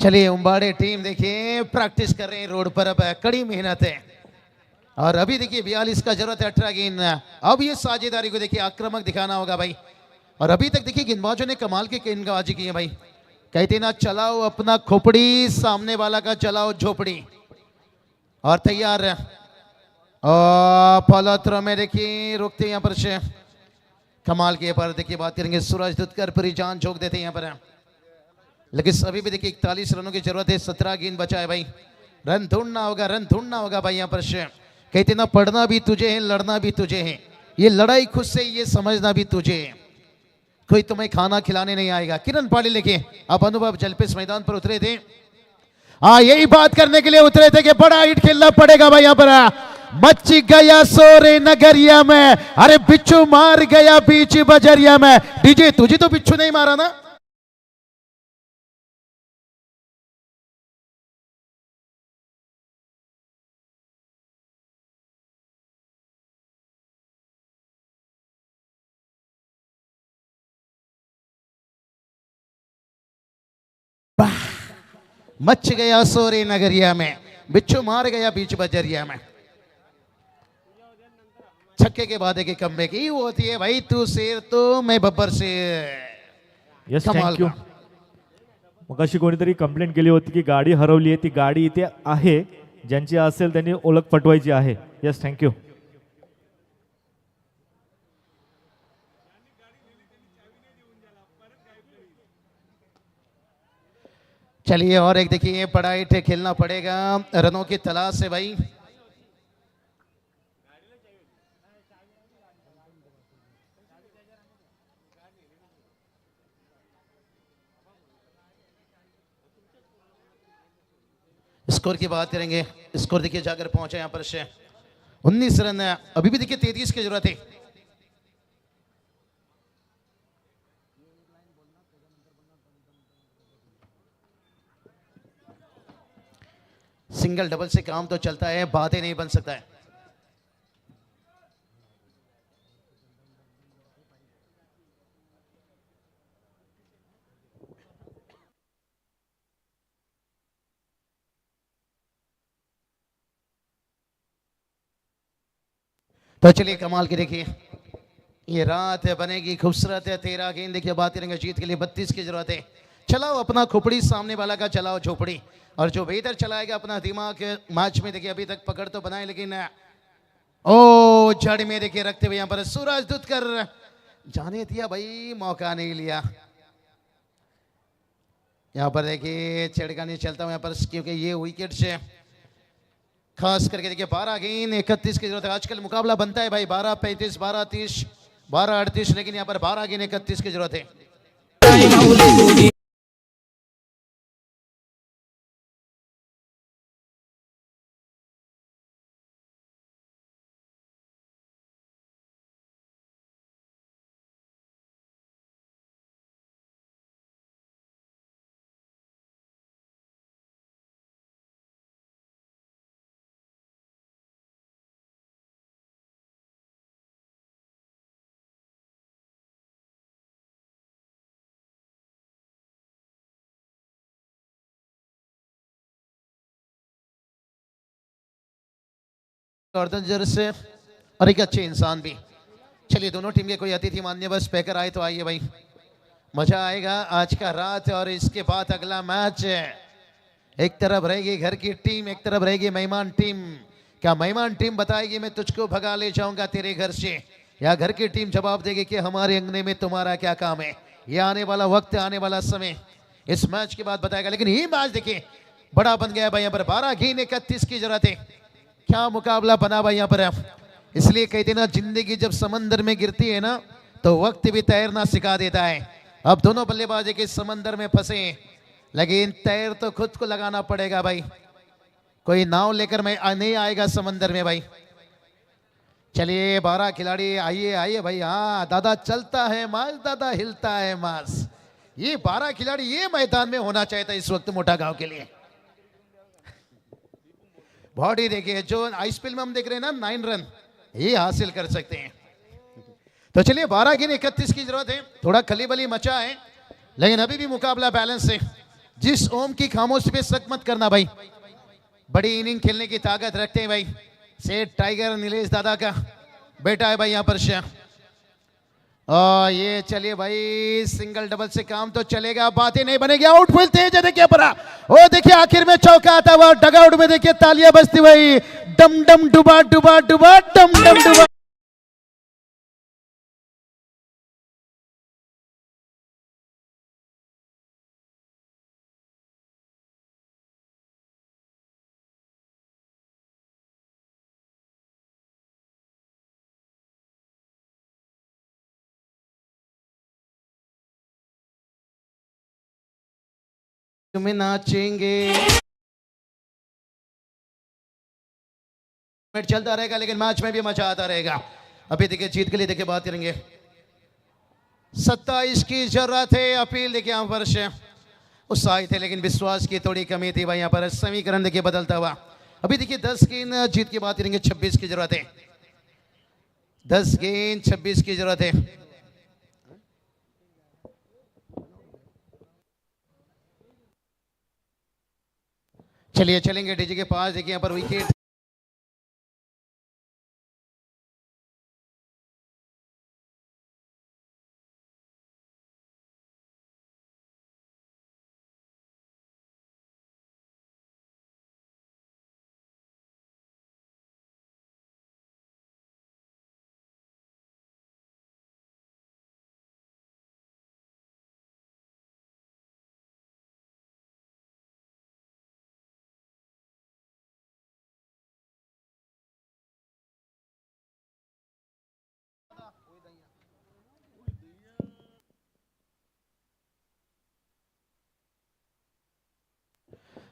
चलिए उम्बाड़े टीम देखिए प्रैक्टिस कर रहे हैं रोड पर, अब कड़ी मेहनत है। और अभी देखिए 42 का जरूरत है 18 गेंद। अब ये साझेदारी को देखिए आक्रामक दिखाना होगा भाई। और अभी तक देखिए गेंदबाजों ने कमाल की गेंदबाजी की है भाई। कहते ना चलाओ अपना खोपड़ी, सामने वाला का चलाओ झोपड़ी। और तैयार फॉलो थ्रो में देखिए रोकते हैं यहाँ पर से कमाल के पर देखिए बात करेंगे सूरज दुत्कर पूरी जान झोंक देते हैं यहाँ पर, लेकिन अभी भी देखिए 41 रनों की जरूरत है। 17 गेंद बचा है भाई। रन ढूंढना होगा, रन ढूंढना होगा भाई। यहाँ पर से कहते ना पढ़ना भी तुझे है, लड़ना भी तुझे है। ये लड़ाई खुद से ये समझना भी तुझे है, कोई तुम्हें खाना खिलाने नहीं आएगा। किरण पाटिल लेके अब अनुभव जलपेश मैदान पर उतरे थे। यही बात करने के लिए उतरे थे कि बड़ा हिट खेलना पड़ेगा भाई। यहाँ पर मच गया सोरे नगरिया में, अरे बिच्छू मार गया बीच बजरिया में। डीजे तुझे तो बिच्छू नहीं मारा ना। मच गया सोरे नगरिया में, बिच्छू मार गया बीच बजरिया में। छक्के के बाद एक कम की होती है भाई, तू शेर तो मैं बब्बर शेर।
यस,
कमाल
थँक्यू।
का।
मगाशी कोणीतरी कंप्लेंट केली होती की गाडी हरवली आहे, ती गाडी इथे आहे, ज्यांची असेल त्यांनी ओळख पटवायची आहे। Yes, thank you.
चलिए और एक देखिए बड़ा हिट खेलना पड़ेगा रनों की तलाश से भाई। स्कोर की बात करेंगे, स्कोर देखिए जाकर पहुंचा यहाँ पर से 19 रन। अभी भी देखिए 33 की जरूरत है। सिंगल डबल से काम तो चलता है, बातें नहीं बन सकता है। तो चलिए कमाल की देखिए ये रात है बनेगी खूबसूरत है। 13 गेंद देखिए बात करेंगे जीत के लिए 32 की जरूरत है। चलाओ अपना खोपड़ी, सामने वाला का चलाओ झोपड़ी, और जो बेहतर चलाएगा अपना दिमाग मैच में देखिए अभी तक पकड़ तो बनाए, लेकिन ओ जड़ में देखिए रखते हुए यहाँ पर सूरज दूतकर जाने दिया भाई, मौका नहीं लिया। यहाँ पर देखिए छिड़का नहीं चलता यहाँ पर, क्योंकि ये विकेट से खास करके देखिए 12 गेंद 31 की जरूरत है। आजकल मुकाबला बनता है भाई 12-35, 12-30, 12-38, लेकिन यहाँ पर 12 गेंद 31 की जरूरत है। जर से और एक अच्छे इंसान भी। चलिए दोनों टीम के कोई अतिथि मान्य बस स्पीकर आए तो आइए भाई, मजा आएगा आज का रात। और इसके बाद अगला मैच है, एक तरफ रहेगी घर की टीम, एक तरफ रहेगी मेहमान टीम। क्या मेहमान टीम बताएगी मैं तुझको भगा ले जाऊंगा तेरे घर से, या घर की टीम जवाब देगी कि हमारे अंगने में तुम्हारा क्या काम है। ये आने वाला वक्त, आने वाला समय इस मैच के बाद बताएगा। लेकिन ये मैच देखिए बड़ा बन गया भाई, यहाँ पर 12 गेंद 31 की जरूरत है। क्या मुकाबला बना भाई यहाँ पर। इसलिए कहते ना जिंदगी जब समंदर में गिरती है ना तो वक्त भी तैरना सिखा देता है। अब दोनों बल्लेबाज के समंदर में फंसे, लेकिन तैर तो खुद को लगाना पड़ेगा भाई, कोई नाव लेकर मैं नहीं आएगा समंदर में भाई। चलिए 12 खिलाड़ी आइए आइए भाई। हाँ दादा चलता है मास, दादा हिलता है मास। ये 12 खिलाड़ी ये मैदान में होना चाहिए था इस वक्त मोटा गांव के लिए। बॉडी देखिए, जो आईपीएल में हम देख रहे हैं ना 9 रन ये हासिल कर सकते हैं। तो चलिए 12 गेंद 31 की जरूरत है। थोड़ा खलीबली मचा है, लेकिन अभी भी मुकाबला बैलेंस है। जिस ओम की खामोशी पे शक मत करना भाई, बड़ी इनिंग खेलने की ताकत रखते हैं भाई। सेठ टाइगर नीलेश दादा का बेटा है भाई यहाँ पर शाह। और ये चलिए भाई सिंगल डबल से काम तो चलेगा, बातें नहीं बनेगी। आउटफील्ड तेज है देखिए परा, ओ देखिए आखिर में चौका आता हुआ, डगआउट में देखिए तालियां बजती हुई, डम डम डुबा डुबा डुबा डम डम डुबा। तुम्हें नाचेंगे चलता रहेगा, लेकिन मैच में भी मजा आता रहेगा। अभी देखिए जीत के लिए देखिए बात करेंगे 27 की जरूरत है। अपील देखिए यहाँ पर उत्साहित थे, लेकिन विश्वास की थोड़ी कमी थी भाई यहाँ पर। समीकरण देखिए बदलता हुआ। अभी देखिए 10 गेंद जीत की बात करेंगे 26 की जरूरत है। 10 गेंद 26 की जरूरत है। चलिए चलेंगे डीजे के पास। देखिए यहाँ पर विकेट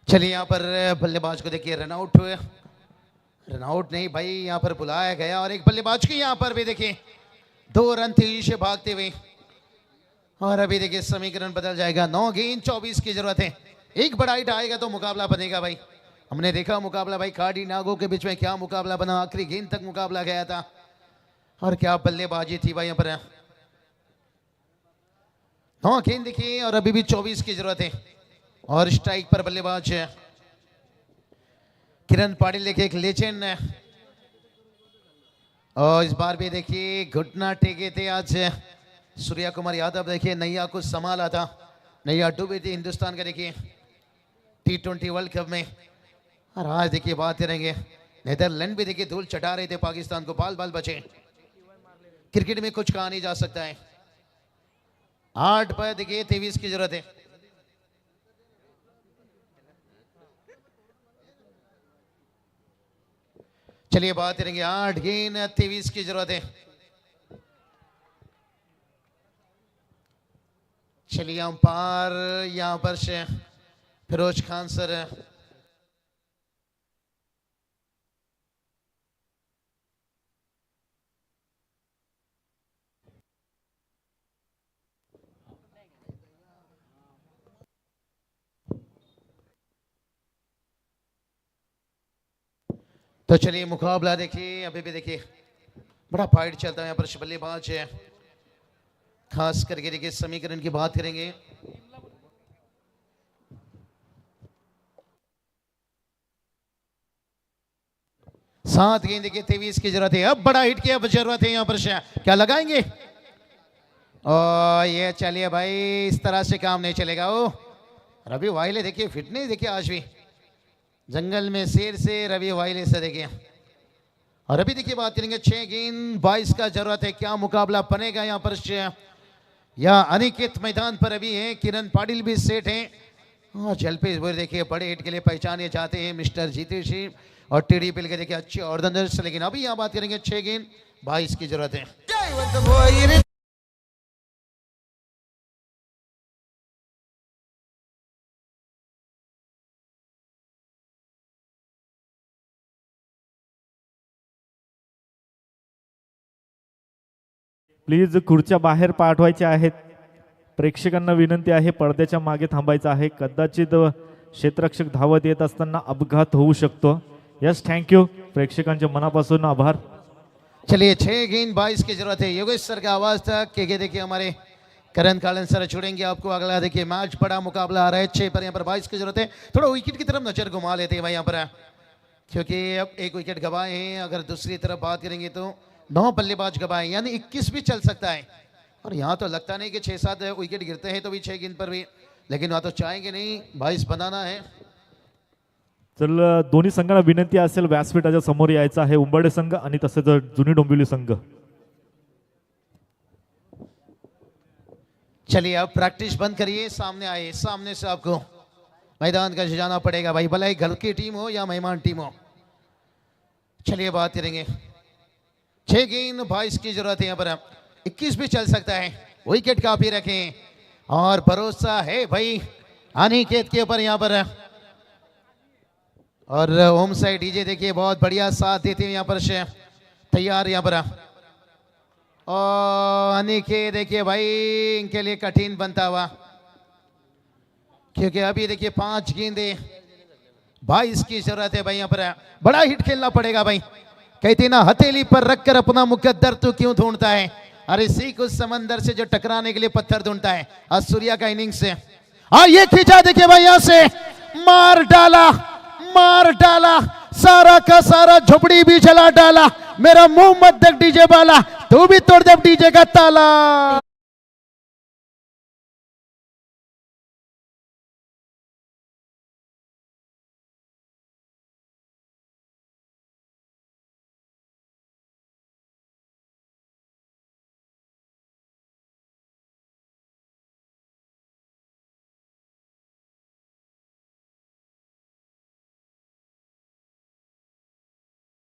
चलिए यहाँ पर बल्लेबाज को देखिए रनआउट हुए, रनआउट नहीं भाई, यहाँ पर बुलाया गया और एक बल्लेबाज की यहाँ पर भी देखिए 2 रन तेजी से भागते हुए। और अभी देखिए समीकरण बदल जाएगा, 9 गेंद 24 की जरूरत है। एक बड़ा हिट आएगा तो मुकाबला बनेगा भाई। हमने देखा मुकाबला भाई खाड़ी नागों के बीच में क्या मुकाबला बना, आखिरी गेंद तक मुकाबला गया था और क्या बल्लेबाजी थी भाई यहाँ पर। 9 गेंद देखिए और अभी भी 24 की जरूरत है और स्ट्राइक पर बल्लेबाज है किरण पाटिल, देखिए एक लेजेंड है और इस बार भी देखिए घुटना टेके थे आज सूर्या कुमार यादव। देखिए नैया को संभाला था, नैया डूबी थी हिंदुस्तान का देखिए T20 वर्ल्ड कप में। और आज देखिए बात करेंगे नेदरलैंड भी देखिए धूल चटा रहे थे पाकिस्तान को, बाल बाल बचे। क्रिकेट में कुछ कहा नहीं जा सकता है। 8 पर देखिए 23 की जरूरत है। चलिए बात करेंगे 8 गेंद 23 की जरूरत है। चलिए अंपायर यहां पर से फिरोज खान सर है। तो चलिए मुकाबला देखिए, अभी भी देखिए बड़ा फाइट चलता है यहाँ पर। बल्लेबाज है खास करके देखिए समीकरण की बात करेंगे। सात गेंद देखिए 23 की जरूरत है। अब बड़ा हिट की अब जरूरत है यहाँ पर, क्या लगाएंगे और ये चलिए भाई इस तरह से काम नहीं चलेगा। ओ रवि वाइले देखिए फिटनेस देखिए आज भी, जंगल में शेर से रवि वाइले से देखिए। और अभी देखिए बात करेंगे 6 गेंद 22 का जरूरत है। क्या मुकाबला बनेगा यहाँ पर या अनिकेत मैदान पर अभी है, किरण पाटिल भी सेट हैं और जलपेश बोर देखिए बड़े हिट के लिए पहचाने जाते हैं मिस्टर जीतेश सिंह और टीडीपी के देखिए अच्छे ऑर्डनर्स। लेकिन अभी यहाँ बात करेंगे 6 गेंद 22 की जरूरत है।
प्लीज खुर्च्या बाहेर पाठवायच्या आहेत. प्रेक्षकांना विनंती आहे पडद्याच्या मागे थांबायचं आहे. कदाचित क्षेत्ररक्षक धावत येत असताना अपघात होऊ शकतो. यस थँक्यू, प्रेक्षकांच्या मनापासून आभार.
चलिए 6 गेंद 22 की जरूरत है। योगेश सर का आवाज था कि देखिए हमारे करण कालन सर छोड़ेंगे आपको। अगला देखिए मैच बड़ा मुकाबला आ रहा है 6 पर, यहाँ पर 22 की जरूरत है। थोड़ा विकेट की तरफ नजर घुमा लेते हैं भाई यहाँ पर, क्योंकि अब एक विकेट गवाए हैं। अगर दूसरी तरफ बात करेंगे तो 9 बल्लेबाज गवाए, यानी 21 भी चल सकता है। और यहाँ तो लगता नहीं कि 6-7 विकेट गिरते हैं तो भी 6 गेंद पर भी, लेकिन वहाँ तो चाहेंगे नहीं 22 बनाना है।
चल दोन्ही संघांना विनंती असेल व्यासपीठाच्या समोर यायचं आहे, उंबरडे संघ आणि तसेच जुनी डोंबिवली संघ.
चलिए अब प्रैक्टिस बंद करिए, सामने आए, सामने से आपको मैदान का जाना पड़ेगा भाई, भले ही घर की टीम हो या मेहमान टीम हो। चलिए बात करेंगे 6 गेंद 22 की जरूरत है यहाँ पर, 21 भी चल सकता है। विकेट काफी रखें और भरोसा है भाई अनिकेत के ऊपर यहाँ पर। और होम साइड डीजे देखिए बहुत बढ़िया साथ देते हैं यहाँ पर से, तैयार यहाँ पर। और अनिकेत देखिए भाई इनके लिए कठिन बनता हुआ, क्योंकि अभी देखिए 5 गेंदे 22 की जरूरत है भाई यहाँ पर। बड़ा हिट खेलना पड़ेगा भाई, कहते ना हथेली पर रखकर अपना मुकद्दर तू क्यों ढूंढता है, अरे सीख उस समंदर से जो टकराने के लिए पत्थर ढूंढता है। आज सूर्या का इनिंग्स से ये खींचा देखिए भाई, यहां से मार डाला, मार डाला, सारा का सारा झोपड़ी भी जला डाला। मेरा मुंह मत देख डीजे वाला, तू भी तोड़ दे डीजे का ताला।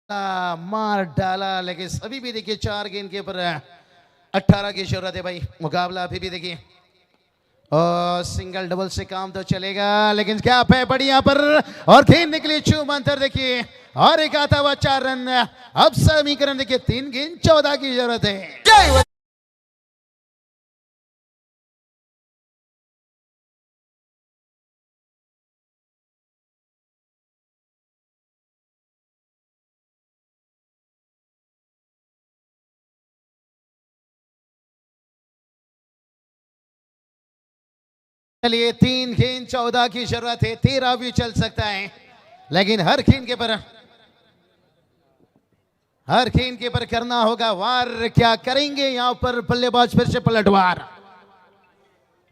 मार डाला, लेकिन अभी भी देखिए 4 गेंद के ऊपर 18 की जरूरत है भाई। मुकाबला अभी भी देखिए और सिंगल डबल से काम तो चलेगा, लेकिन क्या है बड़ी यहाँ पर और गेंद निकली चूम अंतर देखिए और एक आता हुआ 4 रन। अब समीकरण देखिए 3 गेंद 14 की जरूरत है। चलिए 3 गेंद 14 की जरूरत है, 13 भी चल सकता है, लेकिन हर गेंद के पर करना होगा वार। क्या करेंगे यहाँ पर बल्लेबाज, फिर से पलटवार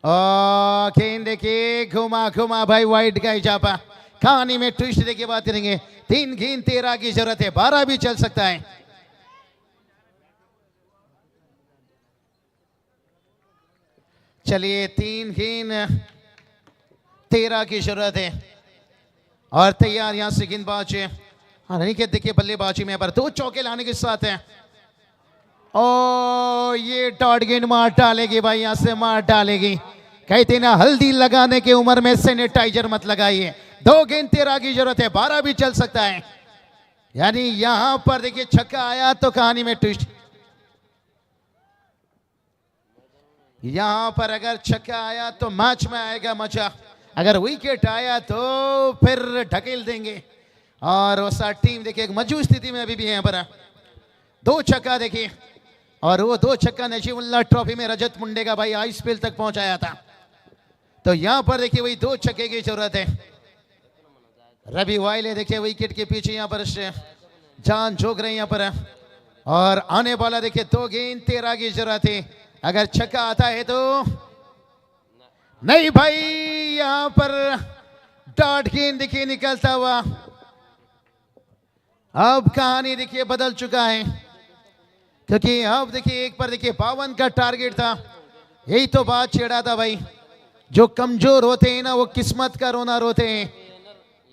और गेंद देखिए घुमा घुमा भाई वाइड का इजाफा। कहानी में ट्विस्ट देखिए बात करेंगे। 3 गेंद 13 की जरूरत है, 12 भी चल सकता है। चलिए 3 गेंद 13 की जरूरत है और तैयार यहां से गेंदबाज अनिकेत देखिए बल्लेबाजी में पर 2 चौके लाने के साथ है। ओ ये डॉट गेंद मार डालेगी भाई, यहां से मार डालेगी। कहते ना हल्दी लगाने की उम्र में सैनिटाइजर मत लगाइए। 2 गेंद 13 की जरूरत है, 12 भी चल सकता है। यानी यहां पर देखिए छक्का आया तो कहानी में ट्विस्ट। यहां पर अगर छक्का आया तो मैच में आएगा मजा, अगर विकेट आया तो फिर ढकेल देंगे। और वसा टीम देखिए एक मजबूत स्थिति में अभी भी यहाँ पर 2 छक्का देखिए, और वो 2 छक्का नजीमुल्लाह ट्रॉफी में रजत मुंडे का भाई आईपीएल तक पहुंचाया था। तो यहां पर देखिए वही 2 छक्के की जरूरत है। रवि वाइले देखिए विकेट के पीछे यहाँ पर जान झोंक रहे हैं यहाँ पर, और आने वाला देखिए 2 गेंद 13 की जरूरत है। अगर छक्का आता है तो नहीं भाई, यहां पर डॉट गेंद देखिए निकलता हुआ। अब कहानी देखिए बदल चुका है, क्योंकि अब देखिए एक पर देखिए 52 का टारगेट था। यही तो बात छेड़ा था भाई, जो कमजोर होते हैं ना वो किस्मत का रोना रोते हैं,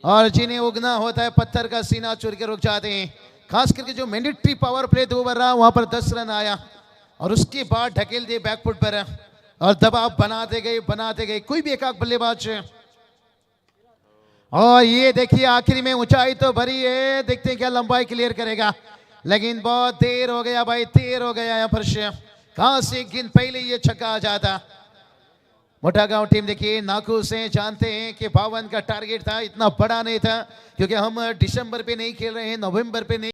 और जिन्हें उगना होता है पत्थर का सीना चुर के रुक जाते हैं। खास करके जो मैंडेटरी पावर प्ले 2 ओवर रहा, वहां पर 10 रन आया और उसके बाद ढकेल दिए बैकफुट पर और दबाव बनाते गए कोई भी एकाक बल्लेबाज। और ये देखिए आखिरी में ऊंचाई तो भरी है, देखते हैं क्या लंबाई क्लियर करेगा, लेकिन बहुत देर हो गया भाई, देर हो गया यहाँ पर। कहां से एक गेंद पहले ये छक्का आ जाता। मोटा गांव टीम देखिए नाखुश हैं, जानते हैं कि 52 का टारगेट था, इतना बड़ा नहीं था, क्योंकि हम दिसंबर पे नहीं खेल रहे हैं, नवंबर पे नहीं